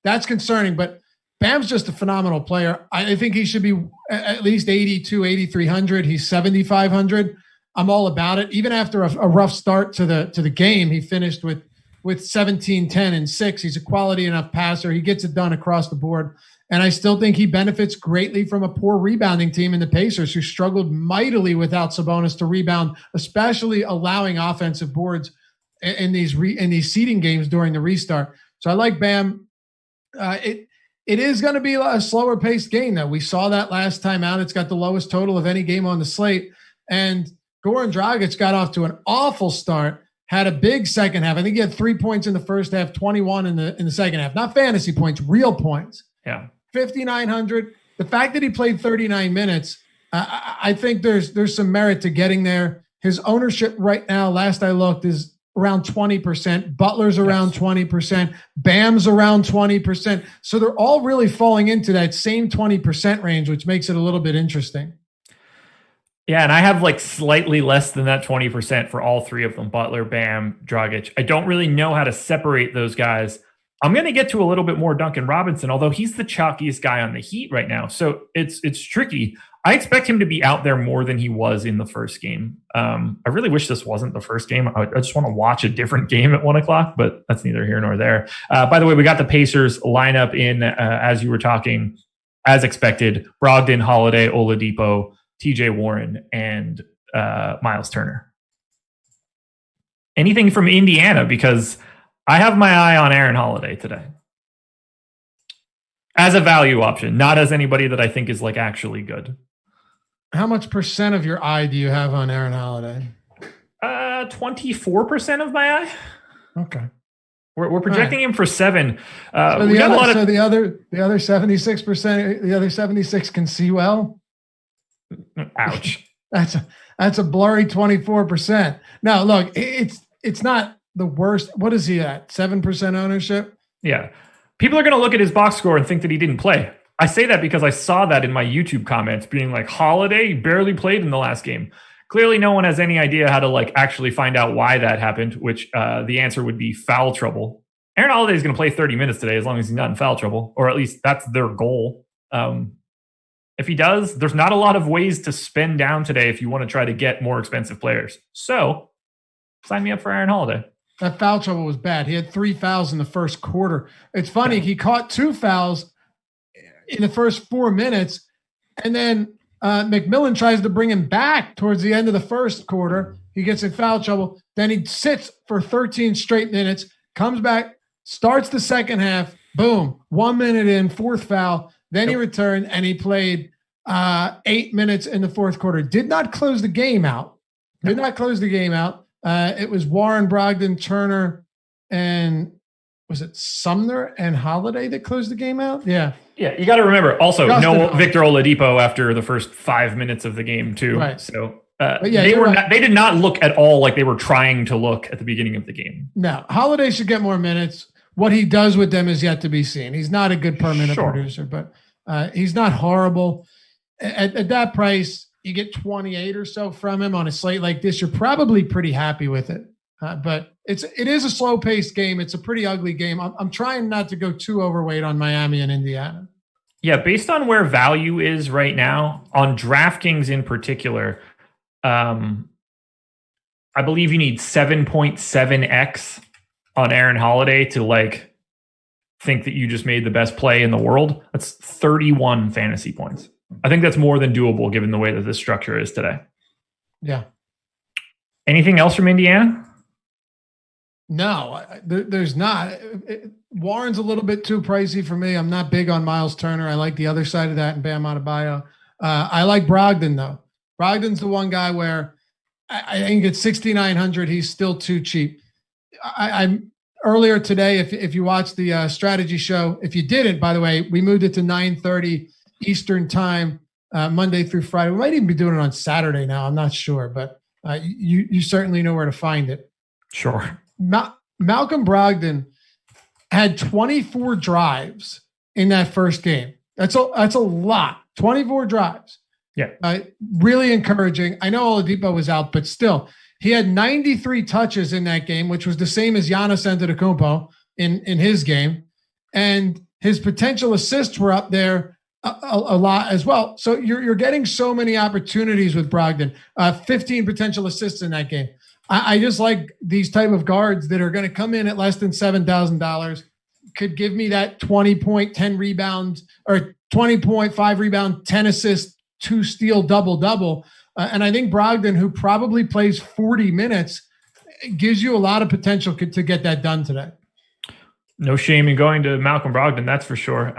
That's concerning, but Bam's just a phenomenal player. I think he should be at least 82, 8,300. He's 7,500. I'm all about it. Even after a rough start to the game, he finished with 17, 10, and 6. He's a quality enough passer. He gets it done across the board. And I still think he benefits greatly from a poor rebounding team in the Pacers, who struggled mightily without Sabonis to rebound, especially allowing offensive boards in these seeding games during the restart. So I like Bam. It is going to be a slower paced game, though. We saw that last time out. It's got the lowest total of any game on the slate. And Goran Dragic got off to an awful start, had a big second half. I think he had 3 points in the first half, 21 in the second half. Not fantasy points, real points. Yeah. 5,900. The fact that he played 39 minutes, I think there's some merit to getting there. His ownership right now, last I looked, is around 20%. Butler's around 20%. Bam's around 20%. So they're all really falling into that same 20% range, which makes it a little bit interesting. Yeah, and I have like slightly less than that 20% for all three of them, Butler, Bam, Dragic. I don't really know how to separate those guys. I'm going to get to a little bit more Duncan Robinson, although he's the chalkiest guy on the Heat right now. So it's tricky. I expect him to be out there more than he was in the first game. I really wish this wasn't the first game. I just want to watch a different game at 1:00, but that's neither here nor there. By the way, we got the Pacers lineup in, as you were talking, as expected, Brogdon, Holiday, Oladipo, TJ Warren, and Miles Turner. Anything from Indiana? Because I have my eye on Aaron Holiday today as a value option, not as anybody that I think is like actually good. How much percent of your eye do you have on Aaron Holiday? 24% of my eye. Okay. We're projecting him for 7. So the other 76%, the other 76 can see well. Ouch. That's a blurry 24%. Now, look, it's not the worst. What is he at? 7% ownership? Yeah. People are going to look at his box score and think that he didn't play. I say that because I saw that in my YouTube comments being like, Holiday barely played in the last game. Clearly, no one has any idea how to like actually find out why that happened, which the answer would be foul trouble. Aaron Holiday is going to play 30 minutes today as long as he's not in foul trouble, or at least that's their goal. If he does, there's not a lot of ways to spend down today if you want to try to get more expensive players. So sign me up for Aaron Holiday. That foul trouble was bad. He had 3 fouls in the first quarter. It's funny. Yeah. He caught 2 fouls in the first 4 minutes. And then McMillan tries to bring him back towards the end of the first quarter. He gets in foul trouble. Then he sits for 13 straight minutes, comes back, starts the second half. Boom. 1 minute in, 4th foul. Then he returned and he played 8 minutes in the fourth quarter. Did not close the game out. It was Warren, Brogdon, Turner, and was it Sumner and Holiday that closed the game out? Yeah. Yeah, you got to remember also no Victor Oladipo after the first 5 minutes of the game too. Right. So they did not look at all like they were trying to look at the beginning of the game. No, Holiday should get more minutes. What he does with them is yet to be seen. He's not a good per minute producer, but he's not horrible. At that price, you get 28 or so from him on a slate like this. You're probably pretty happy with it. But it is a slow paced game. It's a pretty ugly game. I'm trying not to go too overweight on Miami and Indiana. Yeah, based on where value is right now on DraftKings in particular, I believe you need 7.7x on Aaron Holiday to like think that you just made the best play in the world. That's 31 fantasy points. I think that's more than doable given the way that this structure is today. Yeah. Anything else from Indiana? No, there's not. Warren's a little bit too pricey for me. I'm not big on Miles Turner. I like the other side of that and Bam Adebayo. I like Brogdon, though. Brogdon's the one guy where I think at 6,900, he's still too cheap. I'm earlier today, if you watched the strategy show, if you didn't, by the way, we moved it to 9:30 Eastern time, Monday through Friday. We might even be doing it on Saturday now. I'm not sure, but you certainly know where to find it. Sure. Malcolm Brogdon had 24 drives in that first game. That's a lot. 24 drives. Yeah. Really encouraging. I know Oladipo was out, but still, he had 93 touches in that game, which was the same as Giannis Antetokounmpo in his game. And his potential assists were up there a lot as well. So you're getting so many opportunities with Brogdon. 15 potential assists in that game. I just like these type of guards that are going to come in at less than $7,000, could give me that 20 point, 10 rebound, or 20.5 rebound, 10 assists, 2 steal, double. And I think Brogdon, who probably plays 40 minutes, gives you a lot of potential to get that done today. No shame in going to Malcolm Brogdon, that's for sure.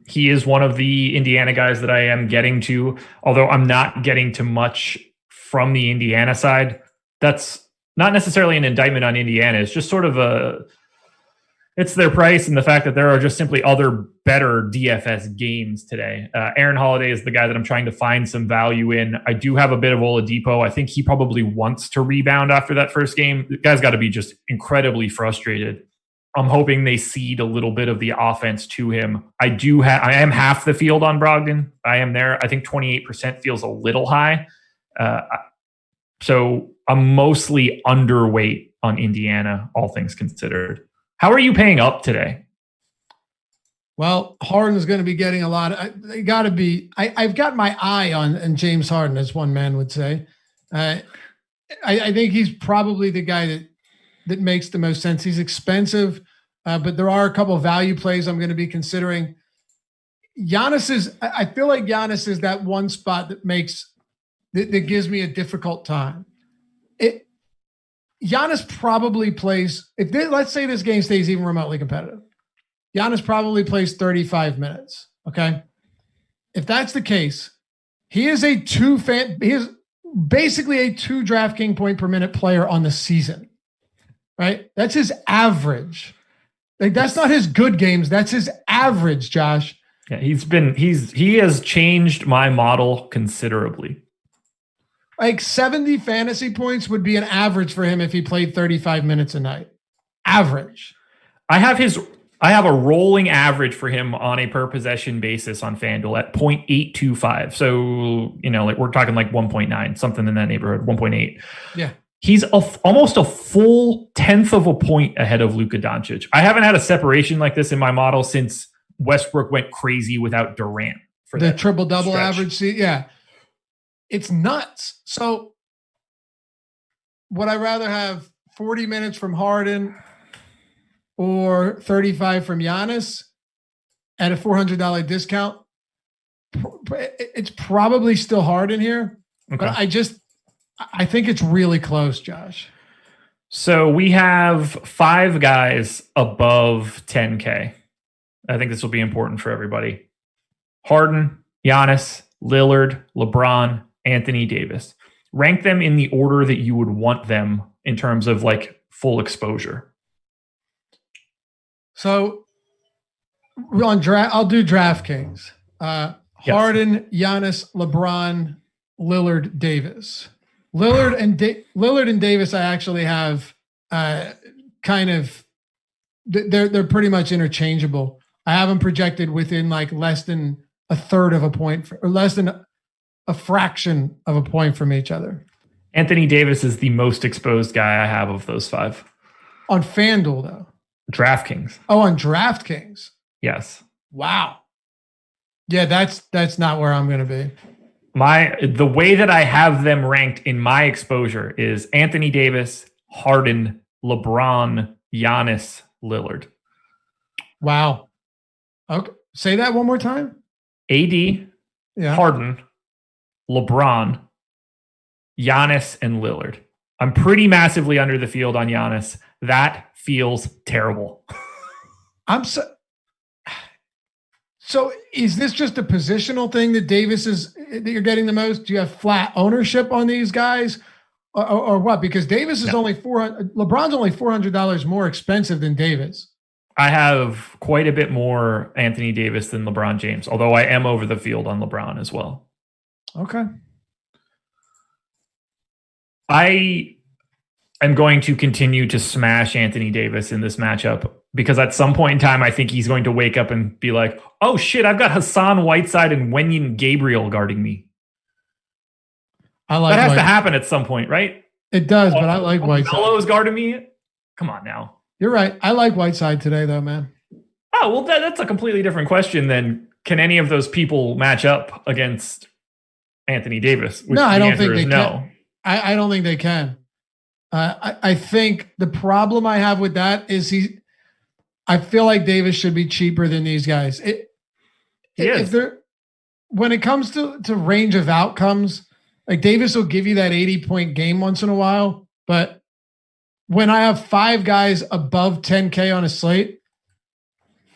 He is one of the Indiana guys that I am getting to, although I'm not getting to much from the Indiana side. That's not necessarily an indictment on Indiana. It's just sort of it's their price and the fact that there are just simply other better DFS games today. Aaron Holiday is the guy that I'm trying to find some value in. I do have a bit of Oladipo. I think he probably wants to rebound after that first game. The guy's got to be just incredibly frustrated. I'm hoping they cede a little bit of the offense to him. I am half the field on Brogdon. I am there. I think 28% feels a little high. So I'm mostly underweight on Indiana, all things considered. How are you paying up today? Well, Harden's going to be getting a lot. I've got my eye on James Harden, as one man would say. I think he's probably the guy that makes the most sense. He's expensive, but there are a couple of value plays I'm going to be considering. I feel like Giannis is that one spot that gives me a difficult time. Giannis probably plays, let's say this game stays even remotely competitive, Giannis probably plays 35 minutes. Okay. If that's the case, he is basically a 2 DraftKings point per minute player on the season. Right? That's his average. Like, that's not his good games. That's his average, Josh. Yeah, he has changed my model considerably. Like 70 fantasy points would be an average for him if he played 35 minutes a night. Average. I have a rolling average for him on a per possession basis on FanDuel at 0.825. So, like we're talking like 1.9, something in that neighborhood, 1.8. Yeah. He's almost a full 10th of a point ahead of Luka Doncic. I haven't had a separation like this in my model since Westbrook went crazy without Durant. For the triple-double average. Yeah. It's nuts. So would I rather have 40 minutes from Harden or 35 from Giannis at a $400 discount? It's probably still Harden here, okay. But I think it's really close, Josh. So we have 5 guys above 10K. I think this will be important for everybody. Harden, Giannis, Lillard, LeBron, Anthony Davis. Rank them in the order that you would want them in terms of like full exposure. So I'll do DraftKings. Harden, Giannis, LeBron, Lillard, Davis. Lillard and Davis, I actually have kind of they're pretty much interchangeable. I have them projected within like less than a third of a point or less than a fraction of a point from each other. Anthony Davis is the most exposed guy I have of those 5. On FanDuel, though. DraftKings. Oh, on DraftKings. Yes. Wow. Yeah, that's not where I'm going to be. The way that I have them ranked in my exposure is Anthony Davis, Harden, LeBron, Giannis, Lillard. Wow. Okay. Say that one more time. AD, Harden, LeBron, Giannis, and Lillard. I'm pretty massively under the field on Giannis. That feels terrible. So is this just a positional thing that that you're getting the most? Do you have flat ownership on these guys or what? Because Davis is only LeBron's only $400 more expensive than Davis. I have quite a bit more Anthony Davis than LeBron James, although I am over the field on LeBron as well. Okay. I am going to continue to smash Anthony Davis in this matchup because at some point in time, I think he's going to wake up and be like, oh shit, I've got Hassan Whiteside and Wenyen Gabriel guarding me. That has to happen at some point, right? It does, but I like Whiteside. Melo's guarding me. Come on now. You're right. I like Whiteside today, though, man. Oh, well, that's a completely different question than can any of those people match up against Anthony Davis? No, I don't think they can. I don't think they can. I think the problem I have with that is I feel like Davis should be cheaper than these guys. If they're when it comes to range of outcomes, like Davis will give you that 80-point game once in a while, but when I have 5 guys above 10K on a slate,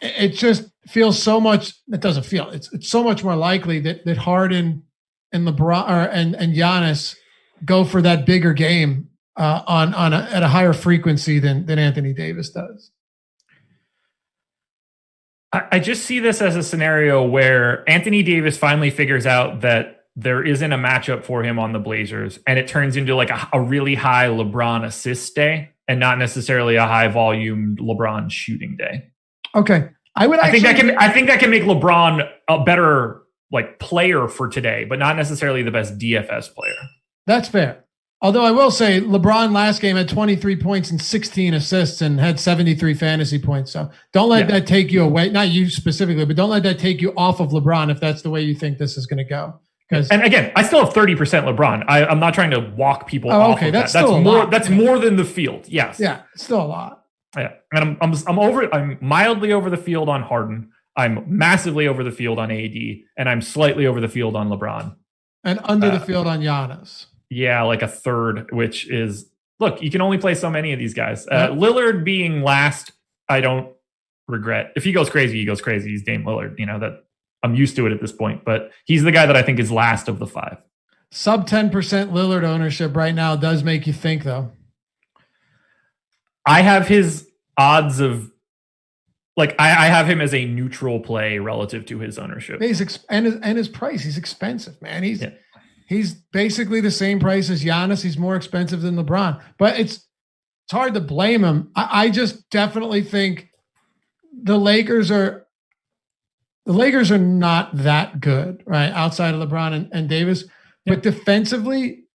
it just feels so much. It doesn't feel. It's so much more likely that Harden and LeBron and Giannis go for that bigger game at a higher frequency than Anthony Davis does. I just see this as a scenario where Anthony Davis finally figures out that there isn't a matchup for him on the Blazers, and it turns into like a really high LeBron assist day and not necessarily a high volume LeBron shooting day. Okay. I think that can make LeBron a better like player for today, but not necessarily the best DFS player. That's fair. Although I will say LeBron last game had 23 points and 16 assists and had 73 fantasy points. So don't let that take you away. Not you specifically, but don't let that take you off of LeBron if that's the way you think this is going to go. And again, I still have 30% LeBron. I'm not trying to walk people off of that. That's more than the field. Yes. Yeah, it's still a lot. Yeah. And I'm mildly over the field on Harden. I'm massively over the field on AD, and I'm slightly over the field on LeBron. And under the field on Giannis. Yeah, like a third, which is, look, you can only play so many of these guys. Lillard being last, I don't regret. If he goes crazy, he goes crazy. He's Dame Lillard, that I'm used to it at this point, but he's the guy that I think is last of the 5. Sub 10% Lillard ownership right now does make you think, though. I have his odds of, like, I have him as a neutral play relative to his ownership. And his price. He's expensive, man. He's basically the same price as Giannis. He's more expensive than LeBron, but it's hard to blame him. I just definitely think the Lakers are not that good, right? Outside of LeBron and Davis, but defensively,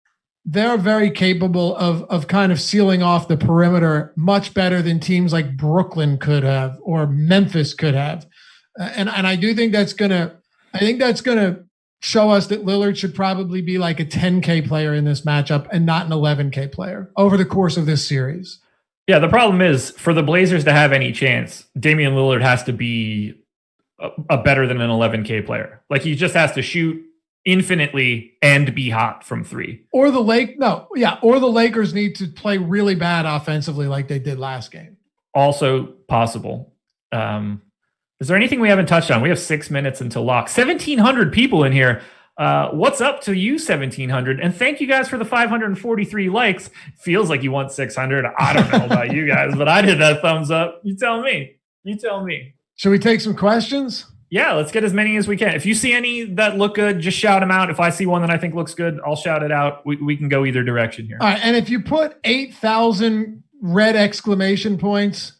they're very capable of kind of sealing off the perimeter much better than teams like Brooklyn could have or Memphis could have. And I do think that's going to show us that Lillard should probably be like a 10K player in this matchup and not an 11K player over the course of this series. Yeah, the problem is for the Blazers to have any chance, Damian Lillard has to be a better than an 11K player. Like he just has to shoot infinitely and be hot from 3. Or the Lakers need to play really bad offensively like they did last game. Also possible. Is there anything we haven't touched on? We have 6 minutes until lock. 1,700 people in here. What's up to you, 1,700? And thank you guys for the 543 likes. Feels like you want 600. I don't know about you guys, but I did that thumbs up. You tell me. Should we take some questions? Yeah, let's get as many as we can. If you see any that look good, just shout them out. If I see one that I think looks good, I'll shout it out. We can go either direction here. All right, and if you put 8,000 red exclamation points,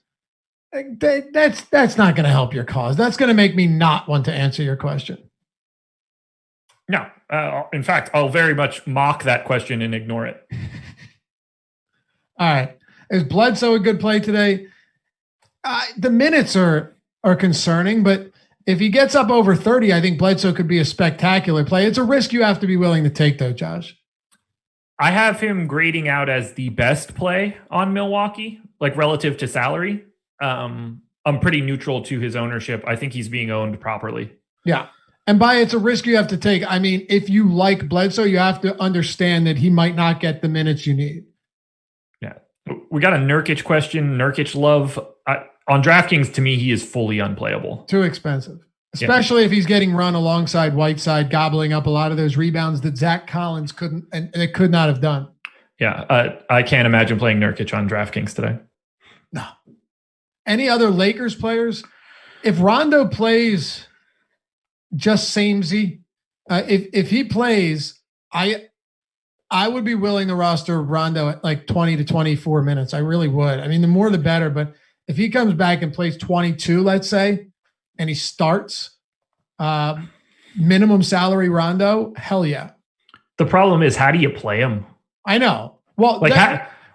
that's not going to help your cause. That's going to make me not want to answer your question. No. In fact, I'll very much mock that question and ignore it. All right. Is Bledsoe a good play today? The minutes are concerning, but if he gets up over 30, I think Bledsoe could be a spectacular play. It's a risk you have to be willing to take, though, Josh. I have him grading out as the best play on Milwaukee, like relative to salary. I'm pretty neutral to his ownership. I think he's being owned properly. Yeah. And it's a risk you have to take. I mean, if you like Bledsoe, you have to understand that he might not get the minutes you need. Yeah. We got a Nurkic question. Nurkic love. On DraftKings, to me, he is fully unplayable. Too expensive. Especially if he's getting run alongside Whiteside, gobbling up a lot of those rebounds that Zach Collins couldn't and it could not have done. Yeah. I can't imagine playing Nurkic on DraftKings today. No. Any other Lakers players? If Rondo plays just samey, if he plays, I would be willing to roster Rondo at like 20 to 24 minutes. I really would. I mean, the more the better. But if he comes back and plays 22, let's say, and he starts minimum salary Rondo, hell yeah. The problem is, how do you play him? I know. Well,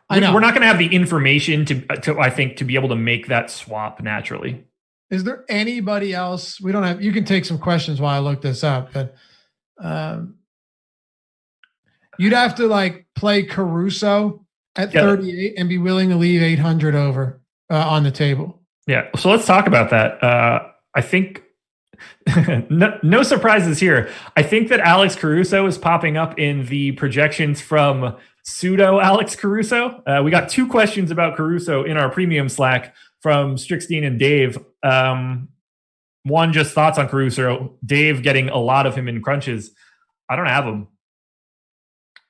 I know. We're not going to have the information to I think, to be able to make that swap naturally. Is there anybody else? We don't have. You can take some questions while I look this up, but you'd have to like play Caruso at 38 and be willing to leave 800 over on the table. Yeah. So let's talk about that. I think no surprises here. I think that Alex Caruso is popping up in the projections from pseudo Alex Caruso. We got 2 questions about Caruso in our premium Slack from Strixstein and Dave. One, just thoughts on Caruso. Dave getting a lot of him in crunches. I don't have him.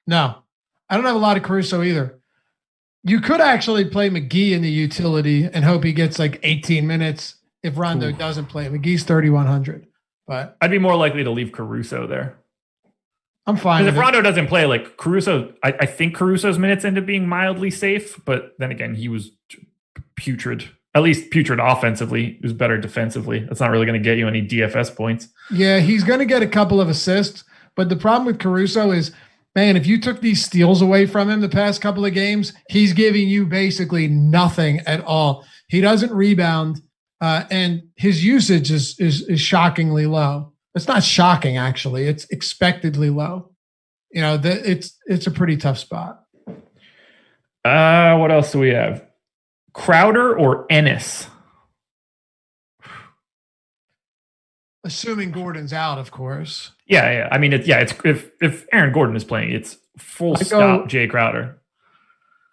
No, I don't have a lot of Caruso either. You could actually play McGee in the utility and hope he gets like 18 minutes if Rondo doesn't play. McGee's 3,100, but I'd be more likely to leave Caruso there. I'm fine. Because if Rondo doesn't play, like Caruso, I think Caruso's minutes end up being mildly safe, but then again, he was putrid. At least putrid offensively. He was better defensively. That's not really going to get you any DFS points. Yeah, he's going to get a couple of assists, but the problem with Caruso is, man, if you took these steals away from him the past couple of games, he's giving you basically nothing at all. He doesn't rebound, and his usage is shockingly low. It's not shocking, actually. It's expectedly low. You know, it's a pretty tough spot. What else do we have? Crowder or Ennis? Assuming Gordon's out, of course. Yeah. I mean, it's if Aaron Gordon is playing, it's full stop Jay Crowder.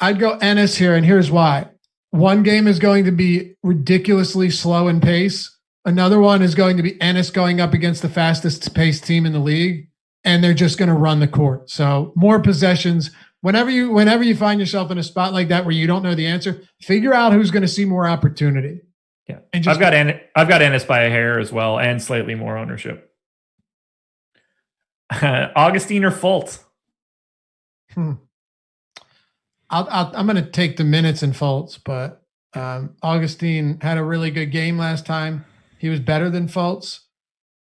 I'd go Ennis here, and here's why. One game is going to be ridiculously slow in pace. Another one is going to be Ennis going up against the fastest paced team in the league, and they're just going to run the court. So more possessions. Whenever you find yourself in a spot like that where you don't know the answer, figure out who's going to see more opportunity. Yeah, and I've got Ennis by a hair as well, and slightly more ownership. Augustine or Fultz? I'm going to take the minutes in Fultz, but Augustine had a really good game last time. He was better than Fultz.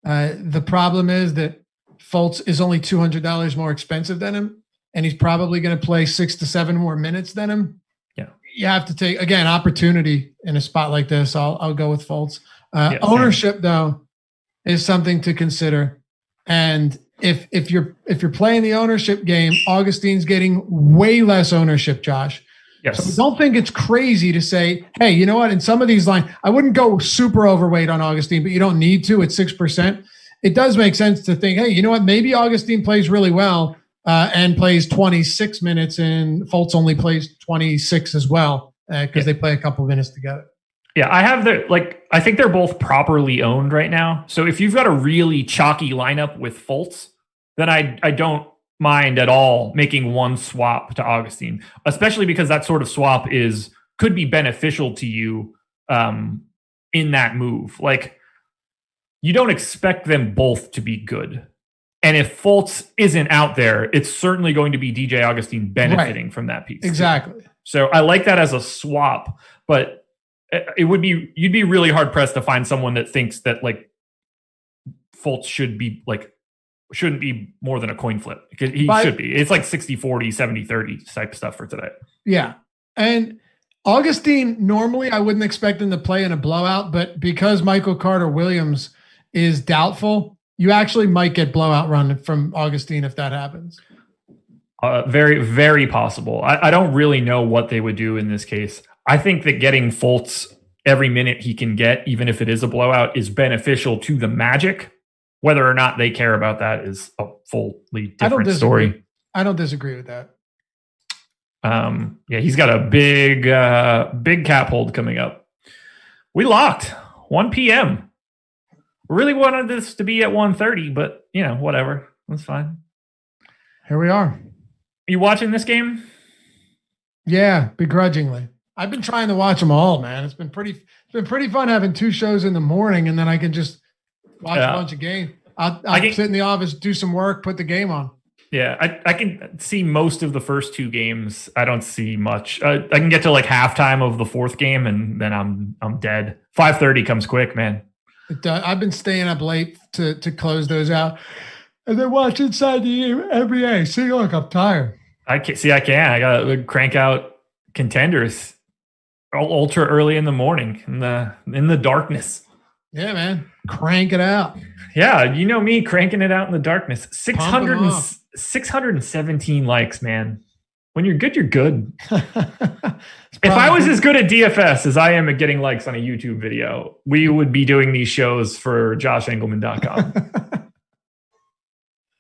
The problem is that Fultz is only $200 more expensive than him, and he's probably going to play 6 to 7 more minutes than him. Yeah, you have to take, again, opportunity in a spot like this. I'll go with Fultz. Ownership though is something to consider, and if you're playing the ownership game, Augustine's getting way less ownership, Josh. Yes. So don't think it's crazy to say, hey, you know what? In some of these lines, I wouldn't go super overweight on Augustine, but you don't need to at 6%. It does make sense to think, hey, you know what? Maybe Augustine plays really well and plays 26 minutes, and Fultz only plays 26 as well because they play a couple of minutes together. Yeah, I think they're both properly owned right now. So if you've got a really chalky lineup with Fultz, then I don't mind at all making one swap to Augustine, especially because that sort of swap could be beneficial to you in that move. Like, you don't expect them both to be good. And if Fultz isn't out there, it's certainly going to be DJ Augustine benefiting from that piece. Exactly. So I like that as a swap, but you'd be really hard pressed to find someone that thinks that like Fultz shouldn't be more than a coin flip, because he should be. It's like 60-40, 70-30 type stuff for today. Yeah. And Augustine, normally I wouldn't expect him to play in a blowout, but because Michael Carter Williams is doubtful, you actually might get blowout run from Augustine if that happens. Very, very possible. I don't really know what they would do in this case. I think that getting Fultz every minute he can get, even if it is a blowout, is beneficial to the Magic. Whether or not they care about that is a fully different story. I don't disagree with that. Yeah, he's got a big cap hold coming up. We locked 1 p.m. We really wanted this to be at 1:30, but whatever. That's fine. Here we are. You watching this game? Yeah, begrudgingly. I've been trying to watch them all, man. It's been pretty fun having 2 shows in the morning, and then I can just watch a bunch of games. I'll sit in the office, do some work, put the game on. Yeah, I can see most of the first 2 games. I don't see much. I can get to like halftime of the 4th game, and then I'm dead. 5:30 comes quick, man. I've been staying up late to close those out, and then watch inside the NBA. See, look, I'm tired. I gotta crank out Contenders ultra early in the morning in the darkness. Yeah, man, crank it out. Yeah, you know me, cranking it out in the darkness. 617 likes, man. When you're good, you're good. It's If I was as good at DFS as I am at getting likes on a YouTube video, we would be doing these shows for joshengelman.com.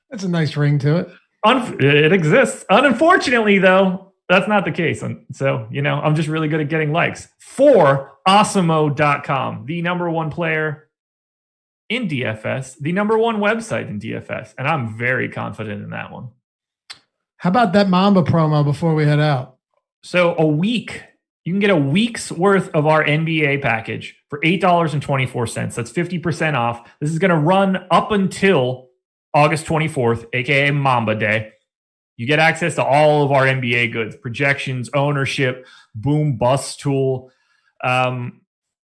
That's a nice ring to it. It exists. Unfortunately, though, that's not the case. And so, I'm just really good at getting likes for Awesemo.com, the number one player in DFS, the number one website in DFS. And I'm very confident in that one. How about that Mamba promo before we head out? So you can get a week's worth of our NBA package for $8.24. That's 50% off. This is going to run up until August 24th, aka Mamba Day. You get access to all of our NBA goods, projections, ownership, boom bust tool.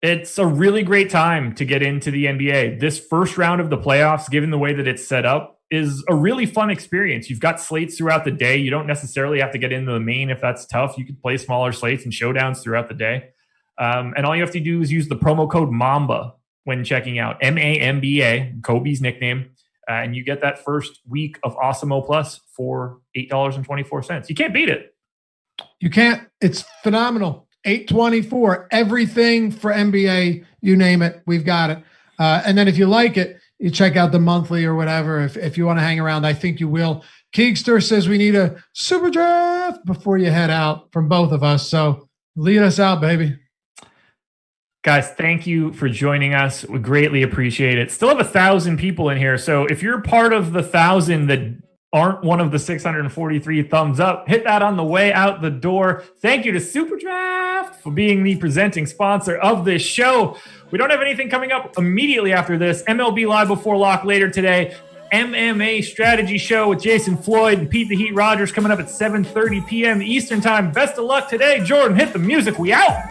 It's a really great time to get into the NBA. This first round of the playoffs, given the way that it's set up, is a really fun experience. You've got slates throughout the day. You don't necessarily have to get into the main if that's tough. You can play smaller slates and showdowns throughout the day. And all you have to do is use the promo code MAMBA when checking out, MAMBA, Kobe's nickname. And you get that first week of Awesemo Plus for $8.24. You can't beat it. You can't. It's phenomenal. $8.24. Everything for NBA, you name it, we've got it. And then if you like it, you check out the monthly or whatever. If you want to hang around, I think you will. Keegster says we need a super draft before you head out from both of us. So lead us out, baby. Guys, thank you for joining us. We greatly appreciate it. Still have 1,000 people in here. So if you're part of the 1,000 that aren't one of the 643 thumbs up, hit that on the way out the door. Thank you to SuperDraft for being the presenting sponsor of this show. We don't have anything coming up immediately after this. MLB Live Before Lock later today. MMA Strategy Show with Jason Floyd and Pete the Heat Rogers coming up at 7:30 p.m. Eastern Time. Best of luck today. Jordan, hit the music. We out.